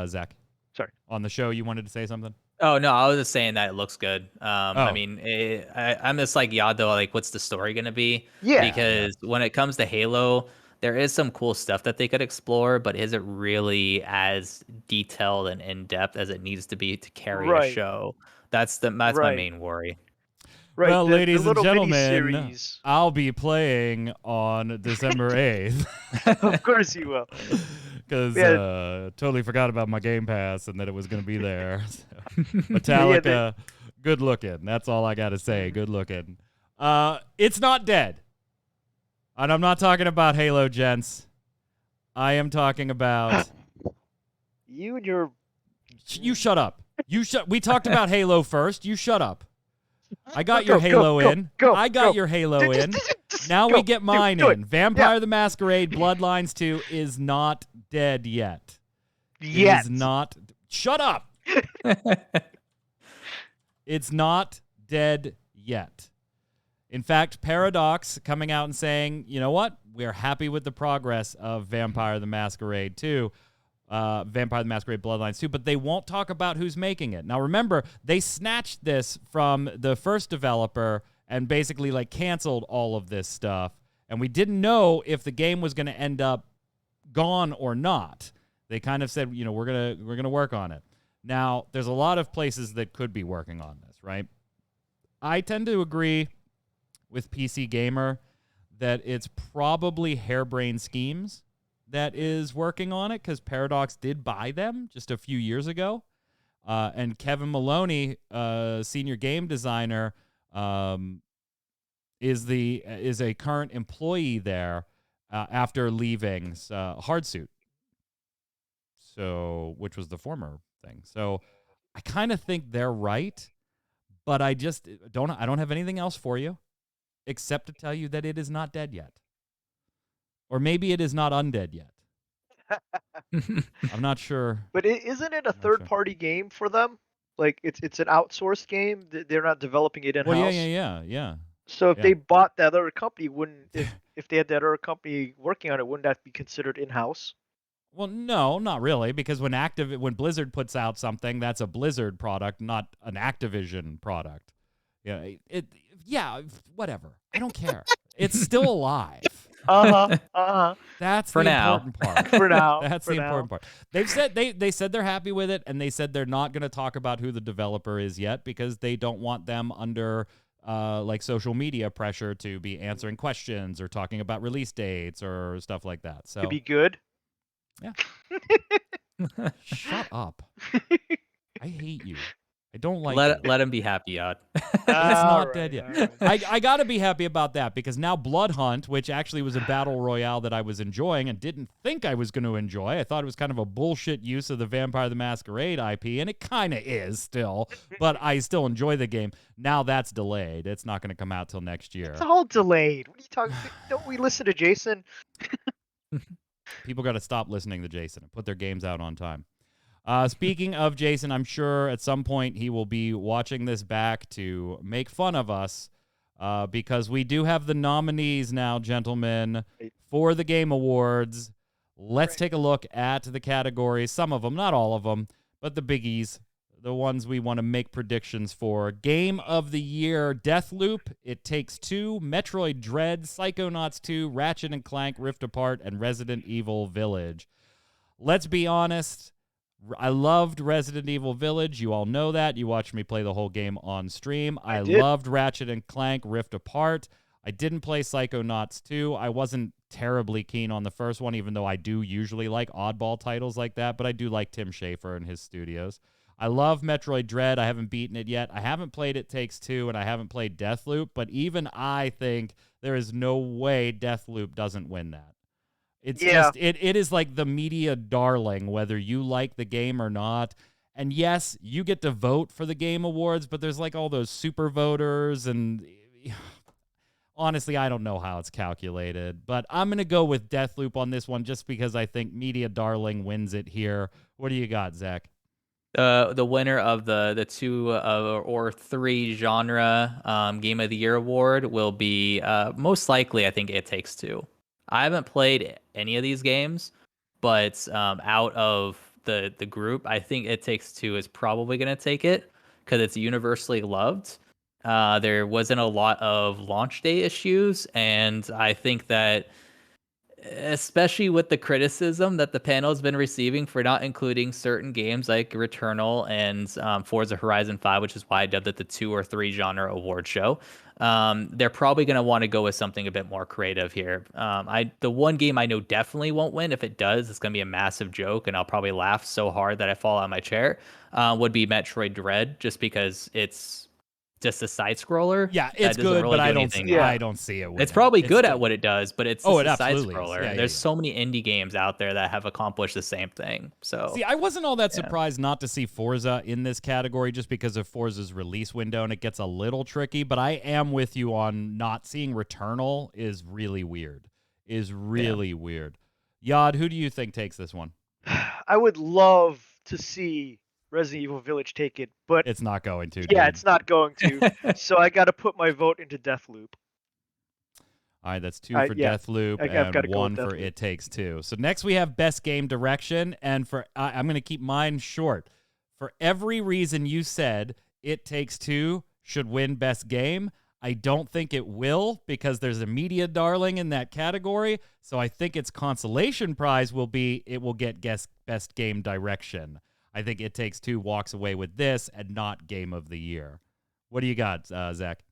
Zach. Sorry. On the show, you wanted to say something? Oh no, I was just saying that it looks good. I mean, I'm just like Yad though. Like, what's the story gonna be? Yeah. Because when it comes to Halo, there is some cool stuff that they could explore, but is it really as detailed and in depth as it needs to be to carry a show? That's my main worry. Right. Well, ladies and gentlemen, mini-series. I'll be playing on December 8th. Of course you will. Because totally forgot about my Game Pass and that it was going to be there. So, Metallica, good looking. That's all I got to say. Good looking. It's not dead. And I'm not talking about Halo, gents. I am talking about... You and your... You shut up. We talked about Halo first. You shut up. I got your Halo in. I got your Halo in. Now we get mine in. Vampire the Masquerade Bloodlines 2 is not dead yet. It is not... Shut up! It's not dead yet. In fact, Paradox coming out and saying, you know what? We're happy with the progress of Vampire the Masquerade 2. Vampire the Masquerade Bloodlines 2, but they won't talk about who's making it. Now, remember, they snatched this from the first developer and basically like canceled all of this stuff And we didn't know if the game was going to end up gone or not. They kind of said, we're gonna work on it. Now, there's a lot of places that could be working on this, right? I tend to agree with PC Gamer that it's probably Harebrained Schemes that is working on it, because Paradox did buy them just a few years ago. And Kevin Maloney, senior game designer, is a current employee there after leaving Hardsuit. So, which was the former thing. So, I kind of think they're right, but I just don't have anything else for you except to tell you that it is not dead yet. Or maybe it is not undead yet. I'm not sure. But isn't it a third-party game for them? Like, it's an outsourced game. They're not developing it in-house. Well, yeah. So if they bought that other company, if they had that other company working on it, wouldn't that be considered in-house? Well, no, not really, because when Blizzard puts out something, that's a Blizzard product, not an Activision product. Yeah, whatever. I don't care. It's still alive. That's for the now. important part. For now. That's the important part. They've said they said they're happy with it, and they said they're not going to talk about who the developer is yet because they don't want them under like social media pressure to be answering questions or talking about release dates or stuff like that. So could be good. Yeah. Shut up. I hate you. I don't like let him be happy, Yod. It's not dead yet. I got to be happy about that because now Blood Hunt, which actually was a battle royale that I was enjoying and didn't think I was going to enjoy. I thought it was kind of a bullshit use of the Vampire the Masquerade IP, and it kind of is still, but I still enjoy the game. Now that's delayed. It's not going to come out till next year. It's all delayed. What are you talking? Don't we listen to Jason? People got to stop listening to Jason and put their games out on time. Speaking of Jason, I'm sure at some point he will be watching this back to make fun of us because we do have the nominees now, gentlemen, for the Game Awards. Let's take a look at the categories. Some of them, not all of them, but the biggies, the ones we want to make predictions for. Game of the Year, Deathloop, It Takes Two, Metroid Dread, Psychonauts 2, Ratchet & Clank, Rift Apart, and Resident Evil Village. Let's be honest, I loved Resident Evil Village. You all know that. You watched me play the whole game on stream. I loved Ratchet & Clank, Rift Apart. I didn't play Psychonauts 2. I wasn't terribly keen on the first one, even though I do usually like oddball titles like that, but I do like Tim Schafer and his studios. I love Metroid Dread. I haven't beaten it yet. I haven't played It Takes Two, and I haven't played Deathloop, but even I think there is no way Deathloop doesn't win that. It's just, it is like the media darling, whether you like the game or not. And yes, you get to vote for the Game Awards, but there's like all those super voters, and honestly, I don't know how it's calculated, but I'm going to go with Deathloop on this one just because I think media darling wins it here. What do you got, Zach? The winner of the two or three genre Game of the Year award will be most likely, I think, It Takes Two. I haven't played any of these games, but out of the group, I think It Takes Two is probably going to take it because it's universally loved. There wasn't a lot of launch day issues, and I think that especially with the criticism that the panel has been receiving for not including certain games like Returnal and Forza Horizon 5, which is why I dubbed it the 2 or 3 genre award show. They're probably going to want to go with something a bit more creative here. The one game I know definitely won't win. If it does, it's going to be a massive joke, and I'll probably laugh so hard that I fall out of my chair, would be Metroid Dread, just because it's just a side scroller. Yeah, it's good, but I don't see it winning. It's probably good at what it does, but it's a side absolutely scroller. Yeah, There's so many indie games out there that have accomplished the same thing. So see, I wasn't all that surprised not to see Forza in this category just because of Forza's release window, and it gets a little tricky, but I am with you on not seeing Returnal is really weird. Weird. Yod, who do you think takes this one? I would love to see Resident Evil Village take it, but it's not going to. Yeah, it's not going to. So I got to put my vote into Deathloop. All right, that's 2 for Deathloop and 1 for It Takes Two. So next we have Best Game Direction, and I'm going to keep mine short. For every reason you said It Takes Two should win Best Game, I don't think it will because there's a media darling in that category. So I think its consolation prize will be it will get best game direction. I think It Takes Two walks away with this and not Game of the Year. What do you got, Zach?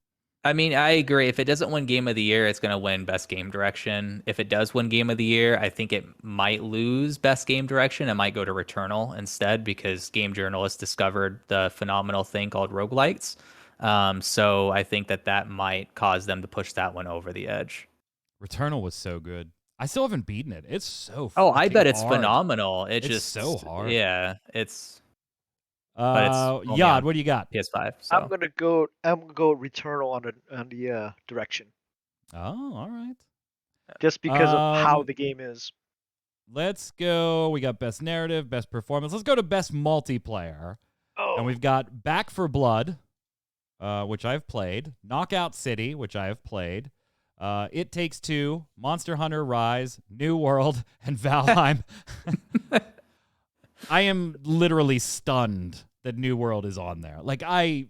I mean, I agree. If it doesn't win Game of the Year, it's going to win Best Game Direction. If it does win Game of the Year, I think it might lose Best Game Direction. It might go to Returnal instead because game journalists discovered the phenomenal thing called roguelites. So I think that might cause them to push that one over the edge. Returnal was so good. I still haven't beaten it. It's so I bet it's hard. phenomenal. It's just so hard. Yeah, it's... Yod, what do you got? PS5. So. I'm gonna go Returnal on the direction. Oh, all right. Just because of how the game is. Let's go. We got best narrative, best performance. Let's go to best multiplayer. Oh. And we've got Back 4 Blood, which I've played. Knockout City, which I have played. It Takes Two, Monster Hunter Rise, New World, and Valheim. I am literally stunned that New World is on there. Like, I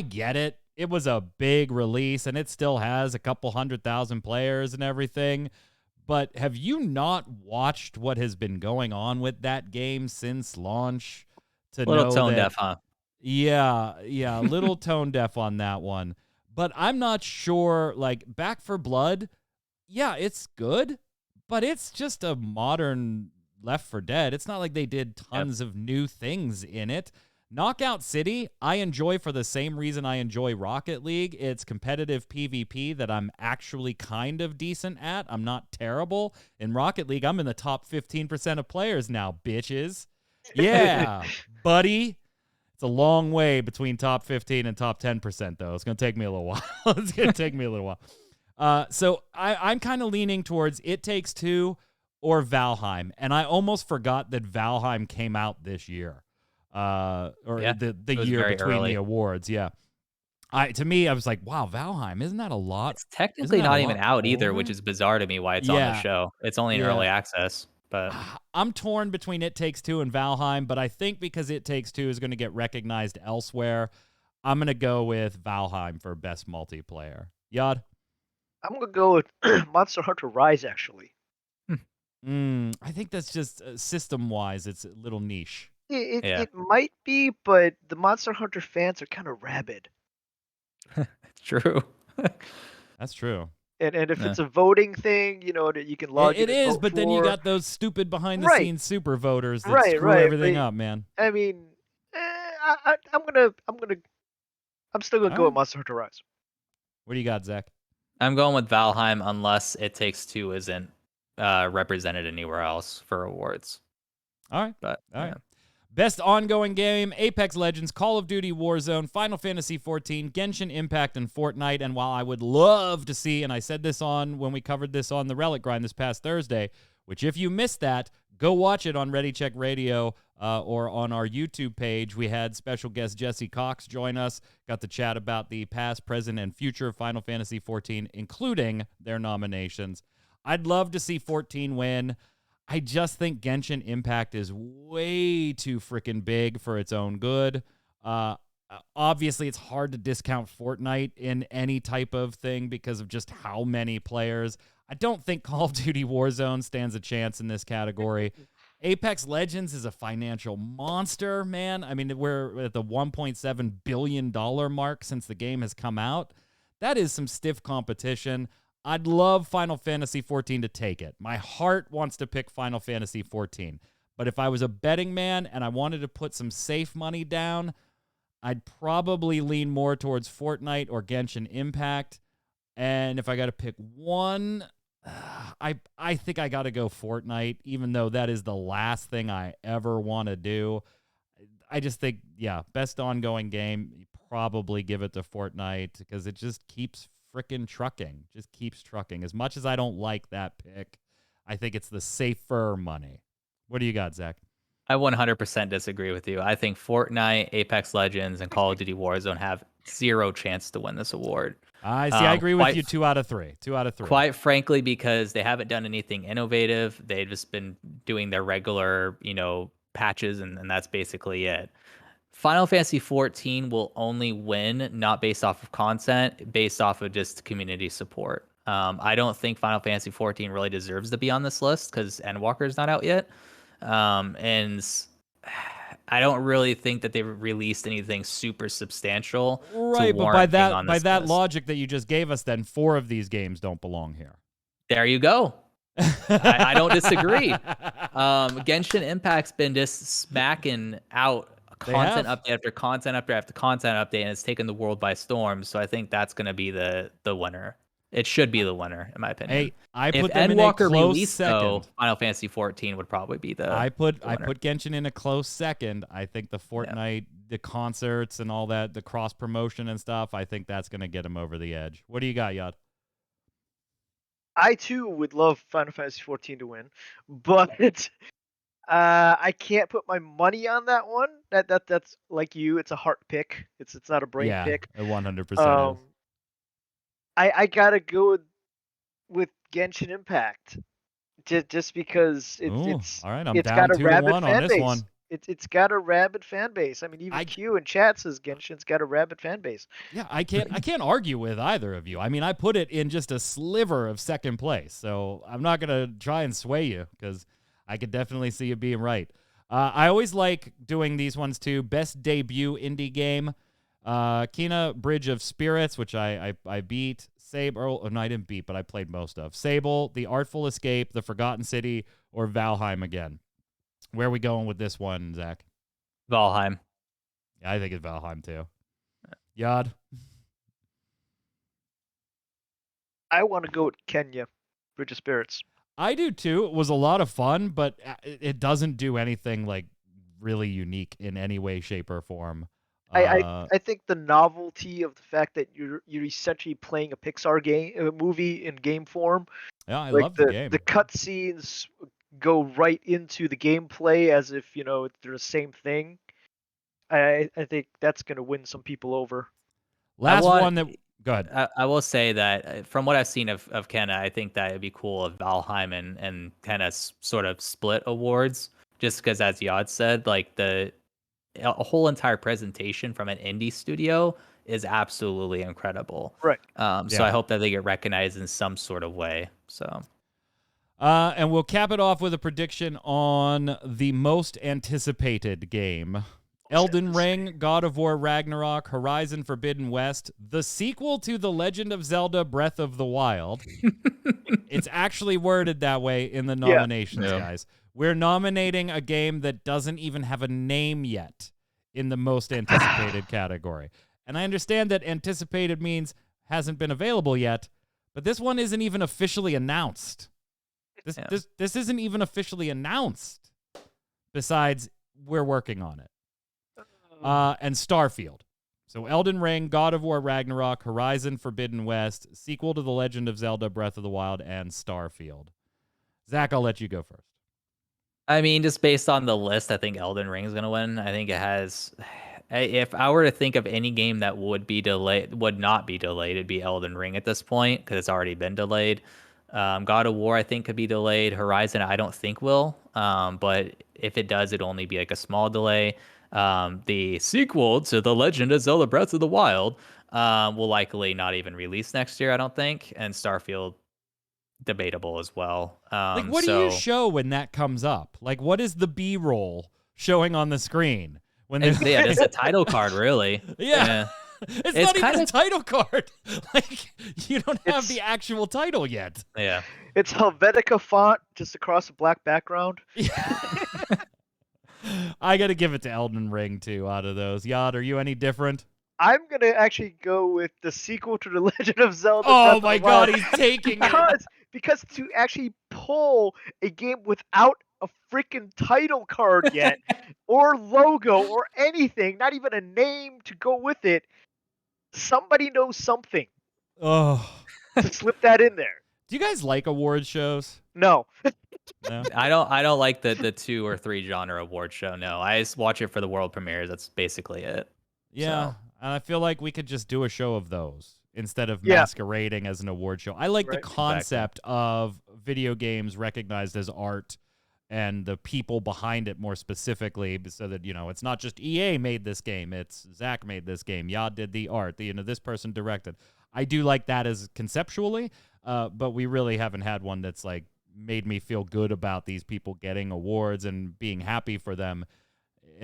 get it. It was a big release, and it still has a couple 100,000 players and everything. But have you not watched what has been going on with that game since launch? To little know tone that, deaf, huh? Yeah, a little tone deaf on that one. But I'm not sure, like, Back 4 Blood, yeah, it's good, but it's just a modern Left 4 Dead. It's not like they did tons of new things in it. Knockout City, I enjoy for the same reason I enjoy Rocket League. It's competitive PvP that I'm actually kind of decent at. I'm not terrible. In Rocket League, I'm in the top 15% of players now, bitches. Yeah, buddy. It's a long way between top 15 and top 10%, though. It's going to take me a little while. So I'm kind of leaning towards It Takes Two or Valheim. And I almost forgot that Valheim came out this year. The year between early. The awards. Yeah. To me, I was like, wow, Valheim, isn't that a lot? It's technically not even out either, which is bizarre to me why it's on the show. It's only in early access. But I'm torn between It Takes Two and Valheim, but I think because It Takes Two is going to get recognized elsewhere, I'm going to go with Valheim for best multiplayer. Yod? I'm going to go with Monster Hunter Rise, actually. I think that's just system-wise, it's a little niche. It might be, but the Monster Hunter fans are kind of rabid. It's true. That's true. And if it's a voting thing, that you can log in. It is, but then you got those stupid behind-the-scenes super voters that screw everything up, man. I mean, I'm still gonna go with Monster Hunter Rise. What do you got, Zach? I'm going with Valheim unless It Takes Two isn't represented anywhere else for awards. All right. But all right. Best ongoing game, Apex Legends, Call of Duty Warzone, Final Fantasy XIV, Genshin Impact, and Fortnite. And while I would love to see, and I said this when we covered this on the Relic Grind this past Thursday, which if you missed that, go watch it on Ready Check Radio or on our YouTube page. We had special guest Jesse Cox join us, got to chat about the past, present, and future of Final Fantasy XIV, including their nominations. I'd love to see 14 win. I just think Genshin Impact is way too freaking big for its own good. Obviously, it's hard to discount Fortnite in any type of thing because of just how many players. I don't think Call of Duty Warzone stands a chance in this category. Apex Legends is a financial monster, man. I mean, we're at the $1.7 billion mark since the game has come out. That is some stiff competition. I'd love Final Fantasy XIV to take it. My heart wants to pick Final Fantasy XIV. But if I was a betting man and I wanted to put some safe money down, I'd probably lean more towards Fortnite or Genshin Impact. And if I got to pick one, I think I got to go Fortnite, even though that is the last thing I ever want to do. I just think, best ongoing game, you probably give it to Fortnite because it just keeps freaking trucking. Just keeps trucking. As much as I don't like that pick, I think it's the safer money. What do you got, Zach? I 100% disagree with you. I think Fortnite, Apex Legends, and Call of Duty Warzone have zero chance to win this award. I see. I agree with you. 2 out of 3. 2 out of 3. Quite frankly, because they haven't done anything innovative. They've just been doing their regular, patches, and that's basically it. Final Fantasy 14 will only win not based off of content, based off of just community support. I don't think Final Fantasy 14 really deserves to be on this list because Endwalker's not out yet. And I don't really think that they've released anything super substantial. Right, but by that logic that you just gave us, then 4 of these games don't belong here. There you go. I don't disagree. Genshin Impact's been just smacking out content update after content after content update, and it's taken the world by storm. So I think that's going to be the winner. It should be the winner, in my opinion. Hey, I if put them Endwalker in a close released, second. Though, Final Fantasy 14 would probably be the. I put Genshin in a close second. I think the Fortnite, the concerts and all that, the cross promotion and stuff. I think that's going to get them over the edge. What do you got, Yod? I too would love Final Fantasy 14 to win, but I can't put my money on that one. That's like you. It's a heart pick. It's not a brain pick. Yeah, 100%. I gotta go with Genshin Impact, just because it's all right. I'm it's down got a rabid 2-1 fan on this base. one. It's got a rabid fan base. I mean, even Q in chat says Genshin's got a rabid fan base. Yeah, I can't argue with either of you. I mean, I put it in just a sliver of second place, so I'm not gonna try and sway you because I could definitely see you being right. I always like doing these ones too. Best debut indie game. Kena Bridge of Spirits, which I beat. Sable, no, I didn't beat, but I played most of. Sable, The Artful Escape, The Forgotten City, or Valheim again. Where are we going with this one, Zach? Valheim. Yeah, I think it's Valheim too. Yod? I want to go with Kenya, Bridge of Spirits. I do too. It was a lot of fun, but it doesn't do anything like really unique in any way, shape, or form. I think the novelty of the fact that you're essentially playing a Pixar movie in game form. Yeah, I love the game. The cutscenes go right into the gameplay as if they're the same thing. I think that's gonna win some people over. Go ahead. I will say that from what I've seen of Kenna, I think that it'd be cool if Valheim and Kenna sort of split awards, just because, as Yod said, like a whole entire presentation from an indie studio is absolutely incredible. Right. So I hope that they get recognized in some sort of way. So. And we'll cap it off with a prediction on the most anticipated game. Elden Ring, God of War Ragnarok, Horizon Forbidden West, the sequel to The Legend of Zelda Breath of the Wild. It's actually worded that way in the nominations, guys. We're nominating a game that doesn't even have a name yet in the most anticipated category. And I understand that anticipated means hasn't been available yet, but this one isn't even officially announced. This isn't even officially announced. Besides, we're working on it. And Starfield. So Elden Ring, God of War Ragnarok, Horizon Forbidden West, sequel to The Legend of Zelda Breath of the Wild, and Starfield. Zach, I'll let you go first. I mean, just based on the list, I think Elden Ring is going to win. I think it has. If I were to think of any game that would not be delayed, it'd be Elden Ring at this point because it's already been delayed. God of War, I think, could be delayed. Horizon, I don't think will. But if it does, it'd only be like a small delay. The sequel to The Legend of Zelda Breath of the Wild will likely not even release next year, I don't think. And Starfield, debatable as well. What do you show when that comes up? Like, what is the B-roll showing on the screen? It's a title card, really. Yeah. It's not even a title card. Like, you don't have the actual title yet. Yeah. It's Helvetica font just across a black background. I got to give it to Elden Ring, too, out of those. Yod, are you any different? I'm going to actually go with the sequel to The Legend of Zelda. Oh, my God, he's taking it. Because to actually pull a game without a freaking title card yet, or logo, or anything, not even a name to go with it, somebody knows something. Oh. To slip that in there. Do you guys like award shows? No. No? I don't like the 2 or 3 genre award show. No, I just watch it for the world premieres. That's basically it. Yeah, so. And I feel like we could just do a show of those instead of masquerading as an award show. I like the concept of video games recognized as art and the people behind it more specifically, so that, it's not just EA made this game, it's Zach made this game, Yod did the art, this person directed. I do like that as conceptually, but we really haven't had one that's like made me feel good about these people getting awards and being happy for them.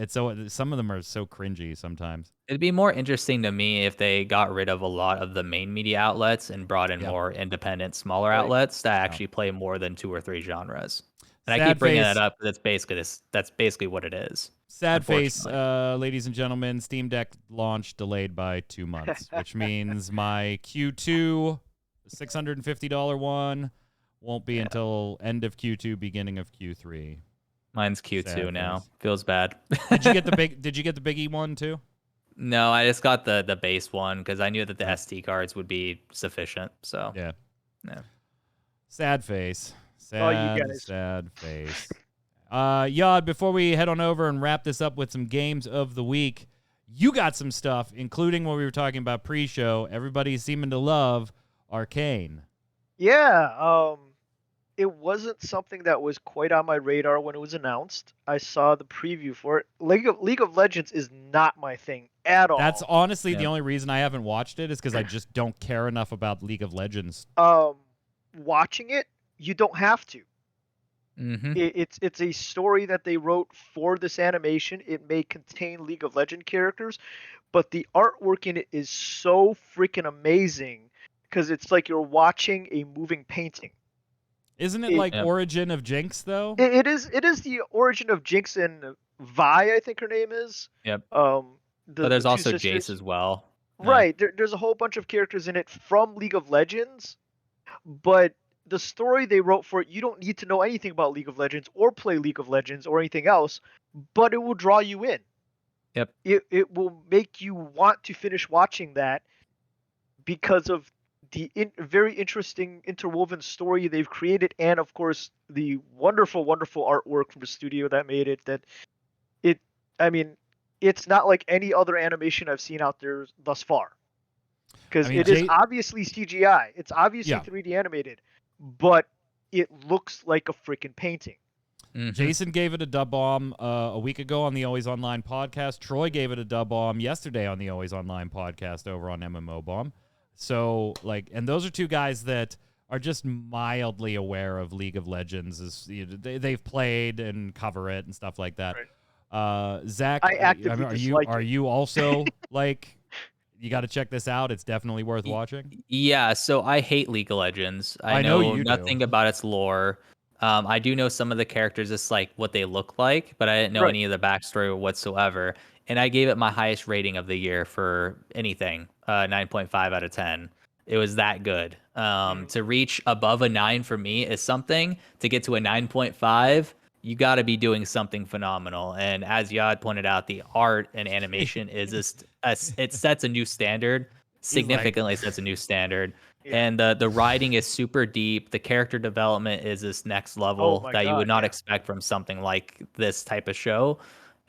Some of them are so cringy sometimes. It'd be more interesting to me if they got rid of a lot of the main media outlets and brought in more independent, smaller outlets that actually play more than 2 or 3 genres. And I keep bringing that up because that's basically what it is. Sad face, ladies and gentlemen. Steam Deck launch delayed by 2 months, which means my Q2 $650 one won't be until end of Q2, beginning of Q3. Mine's Q2 now. Feels bad. Did you get the biggie one too? No, I just got the base one because I knew that the SD cards would be sufficient. So yeah. Sad face. Sad face. Yod, before we head on over and wrap this up with some games of the week, you got some stuff, including what we were talking about pre-show. Everybody's seeming to love Arcane. Yeah, it wasn't something that was quite on my radar when it was announced. I saw the preview for it. League of Legends is not my thing at all. That's honestly the only reason I haven't watched it, is because I just don't care enough about League of Legends. Watching it, you don't have to. Mm-hmm. It's a story that they wrote for this animation. It may contain League of Legends characters, but the artwork in it is so freaking amazing because it's like you're watching a moving painting. Isn't it like Origin of Jinx though? It is the Origin of Jinx and Vi, I think her name is. Yep. But there's also Jace as well. Right. There's a whole bunch of characters in it from League of Legends, but the story they wrote for it, you don't need to know anything about League of Legends or play League of Legends or anything else, but it will draw you in. Yep. It will make you want to finish watching that because of the very interesting interwoven story they've created, and of course the wonderful, wonderful artwork from the studio that made it. It's not like any other animation I've seen out there thus far, because it is obviously CGI. It's obviously 3D animated, but it looks like a freaking painting. Mm-hmm. Jason gave it a dub bomb a week ago on the Always Online podcast. Troy gave it a dub bomb yesterday on the Always Online podcast over on MMO Bomb. So, and those are two guys that are just mildly aware of League of Legends. They've played and cover it and stuff like that. Right. Zach, are you also you got to check this out? It's definitely worth watching. Yeah, so I hate League of Legends. I know nothing about its lore. I do know some of the characters, just like what they look like, but I didn't know any of the backstory whatsoever. And I gave it my highest rating of the year for anything, 9.5 out of 10. It was that good. To reach above a 9 for me is something. To get to a 9.5, you got to be doing something phenomenal. And as Yod pointed out, the art and animation is just it sets a new standard, significantly sets a new standard. Yeah. And the writing is super deep. The character development is this next level you would not expect from something like this type of show.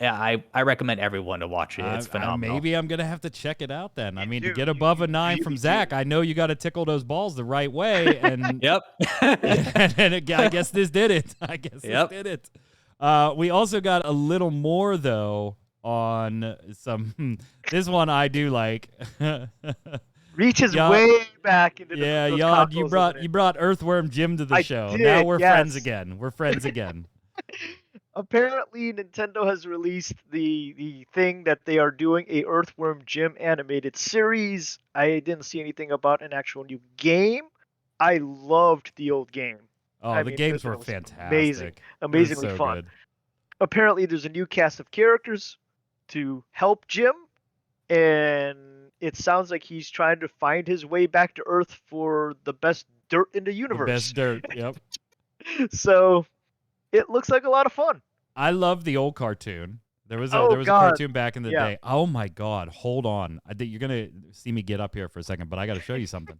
Yeah, I recommend everyone to watch it. It's phenomenal. Maybe I'm going to have to check it out then. To get above a 9 from Zach, I know you got to tickle those balls the right way. And Yep. I guess this did it. This did it. We also got a little more, though, on some... This one I do like. Reaches way back into the Yod, you brought Earthworm Jim to the show. Now we're friends again. We're friends again. Apparently, Nintendo has released the thing that they are doing a Earthworm Jim animated series. I didn't see anything about an actual new game. I loved the old game. Oh, the games were fantastic. Amazingly fun. Good. Apparently, there's a new cast of characters to help Jim, and it sounds like he's trying to find his way back to Earth for the best dirt in the universe. The best dirt, yep. So, it looks like a lot of fun. I love the old cartoon. There was a cartoon back in the day. Oh my God! Hold on, you're gonna see me get up here for a second, but I got to show you something.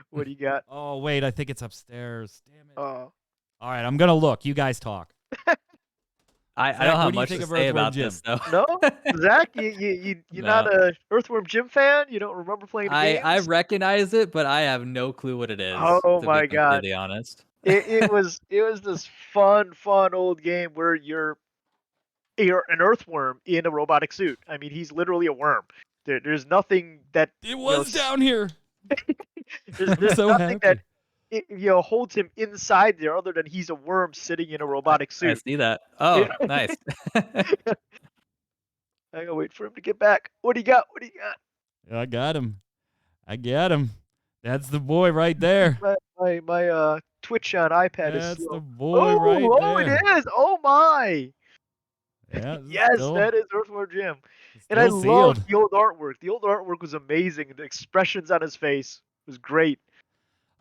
What do you got? Oh wait, I think it's upstairs. Damn it! All right, I'm gonna look. You guys talk. I don't have much to say about this, though. No, Zach, you're not a Earthworm Jim fan. You don't remember playing the games? I recognize it, but I have no clue what it is. Oh my God! To be honest. It was this fun old game where you're an earthworm in a robotic suit. I mean, he's literally a worm. There's nothing that it was down here. there's I'm so nothing that happy. holds him inside there other than he's a worm sitting in a robotic I suit. see that. Oh, nice. I gotta wait for him to get back. What do you got? What do you got? I got him. I got him. That's the boy right there. My Twitch on iPad is That's slow. the boy right there. It is. Oh my. Yeah, Yes, that is Earthworm Jim. And I still love sealed. the old artwork. The old artwork was amazing. The expressions on his face was great.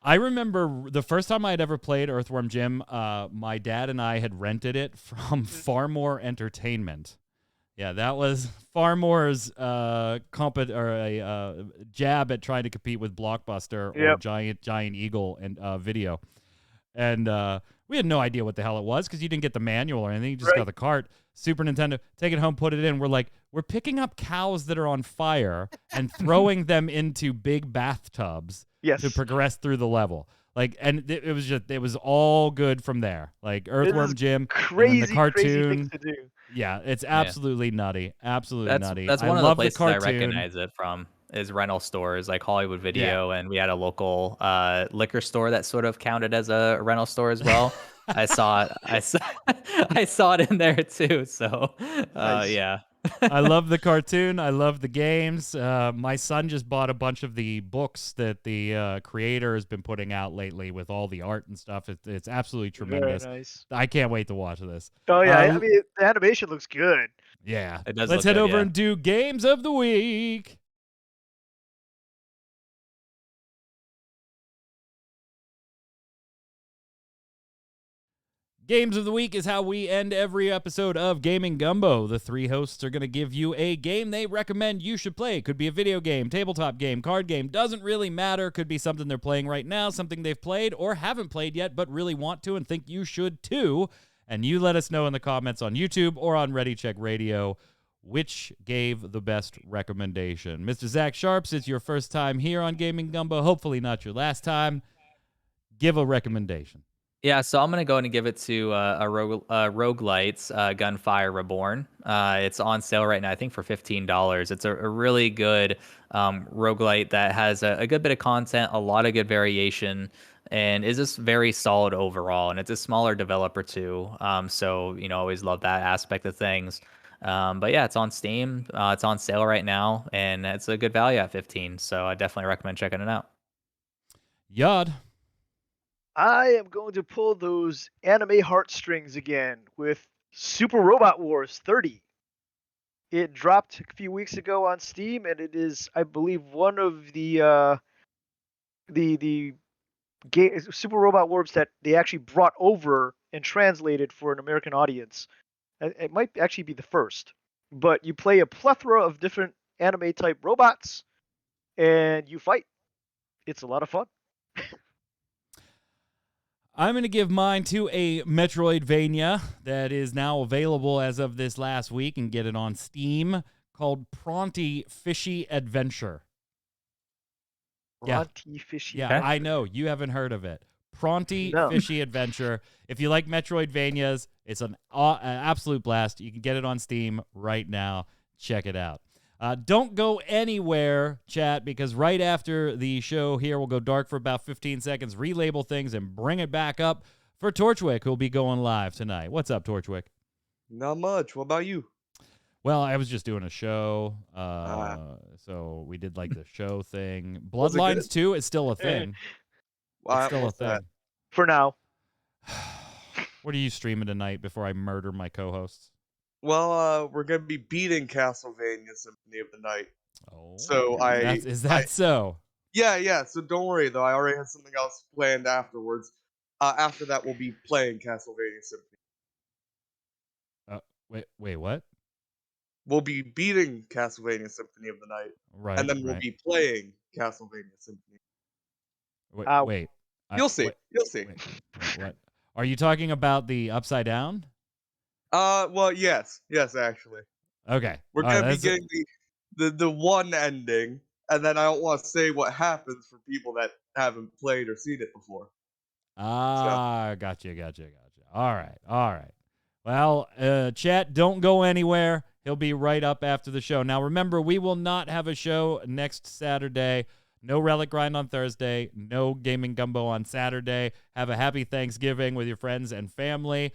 I remember the first time I had ever played Earthworm Jim, my dad and I had rented it from Far More Entertainment. Yeah, that was Far More's jab at trying to compete with Blockbuster or Giant Eagle and Video. And we had no idea what the hell it was because you didn't get the manual or anything. You just got the cart. Super Nintendo, take it home, put it in. We're like, we're picking up cows that are on fire and throwing them into big bathtubs to progress through the level. Like, and it was all good from there. Like Earthworm Jim, crazy, and then the cartoon. Crazy things to do. Yeah, it's absolutely nutty. Absolutely nutty. That's one I of the love places the cartoon. I recognize it from is rental stores like Hollywood Video, and we had a local liquor store that sort of counted as a rental store as well. I saw it in there too. So Nice. yeah. I love the cartoon. I love the games. My son just bought a bunch of the books that the creator has been putting out lately with all the art and stuff. It's absolutely tremendous. Very nice. I can't wait to watch this. Oh yeah, I mean the animation looks good. Yeah. It does. Let's head over and do Games of the Week. Games of the Week is how we end every episode of Gaming Gumbo. The three hosts are going to give you a game they recommend you should play. Could be a video game, tabletop game, card game. Doesn't really matter. Could be something they're playing right now, something they've played or haven't played yet but really want to and think you should too. And you let us know in the comments on YouTube or on Ready Check Radio which gave the best recommendation. Mr. Zach Sharps, it's your first time here on Gaming Gumbo. Hopefully not your last time. Give a recommendation. Yeah, so I'm going to go and give it to Roguelites, Gunfire Reborn. It's on sale right now, I think, for $15. It's a really good roguelite that has a good bit of content, a lot of good variation, and is just very solid overall. And it's a smaller developer, too. So, always love that aspect of things. But yeah, it's on Steam. It's on sale right now, and it's a good value at $15. So I definitely recommend checking it out. Yod. I am going to pull those anime heartstrings again with Super Robot Wars 30. It dropped a few weeks ago on Steam, and it is, I believe, one of the Super Robot Wars that they actually brought over and translated for an American audience. It might actually be the first, but you play a plethora of different anime type robots, and you fight. It's a lot of fun. I'm going to give mine to a Metroidvania that is now available as of this last week and get it on Steam called Pronty Fishy Adventure. Pronty Fishy Adventure. I know. You haven't heard of it. Pronty Fishy Adventure. If you like Metroidvanias, it's an absolute blast. You can get it on Steam right now. Check it out. Don't go anywhere, chat, because right after the show here, we'll go dark for about 15 seconds, relabel things, and bring it back up for Torchwick, who'll be going live tonight. What's up, Torchwick? Not much. What about you? Well, I was just doing a show, so we did like the show thing. Bloodlines 2 is still a thing. It's still a thing. That? For now. What are you streaming tonight before I murder my co-hosts? Well, we're gonna be beating Castlevania Symphony of the Night. Oh, so is that so? Yeah. So don't worry though. I already have something else planned afterwards. After that, we'll be playing Castlevania Symphony. Wait, what? We'll be beating Castlevania Symphony of the Night, right? And then we'll be playing Castlevania Symphony. Wait. You'll see. You'll see. Wait, what? Are you talking about the Upside Down? Well, yes, actually. Okay. We're gonna be getting the one ending, and then I don't want to say what happens for people that haven't played or seen it before. Ah, gotcha. All right. Well, chat, don't go anywhere. He'll be right up after the show. Now, remember, we will not have a show next Saturday. No Relic Grind on Thursday. No Gaming Gumbo on Saturday. Have a happy Thanksgiving with your friends and family.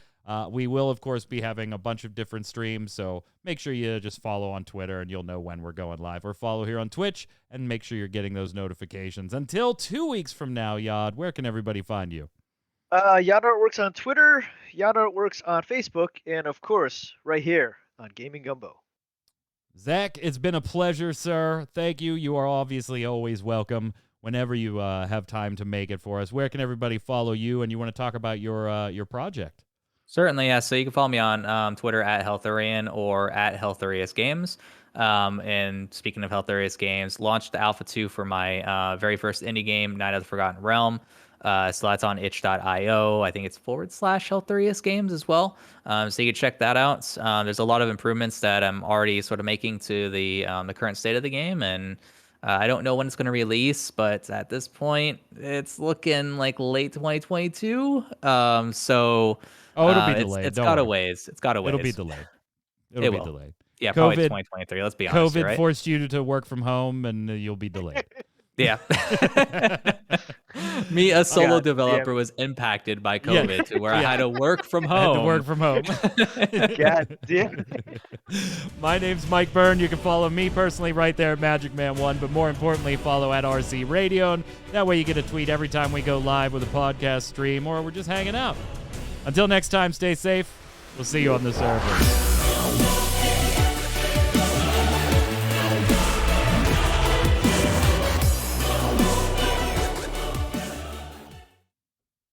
We will, of course, be having a bunch of different streams, so make sure you just follow on Twitter and you'll know when we're going live, or follow here on Twitch and make sure you're getting those notifications. Until 2 weeks from now, Yod, where can everybody find you? Yod Artworks on Twitter, Yod Artworks on Facebook, and of course, right here on Gaming Gumbo. Zach, it's been a pleasure, sir. Thank you. You are obviously always welcome whenever you have time to make it for us. Where can everybody follow you, and you want to talk about your project? Certainly, yeah. So you can follow me on Twitter at Healtharian or at Healtharius Games. And speaking of Healtharius Games, launched the Alpha 2 for my very first indie game, Night of the Forgotten Realm. So that's on itch.io. I think it's /Healtharius Games as well. So you can check that out. There's a lot of improvements that I'm already sort of making to the current state of the game, and I don't know when it's going to release, but at this point, it's looking like late 2022. So it'll be delayed. It's got a ways. It's got a ways. It'll be delayed. It'll be delayed. Yeah, probably 2023. Let's be honest. COVID right? forced you to work from home, and you'll be delayed. Yeah. Me, a solo developer, was impacted by COVID to where I had to work from home. God damn. My name's Mike Byrne. You can follow me personally right there at MagicMan1, but more importantly, follow at RC Radio. And that way you get a tweet every time we go live with a podcast stream or we're just hanging out. Until next time, stay safe. We'll see you on the server.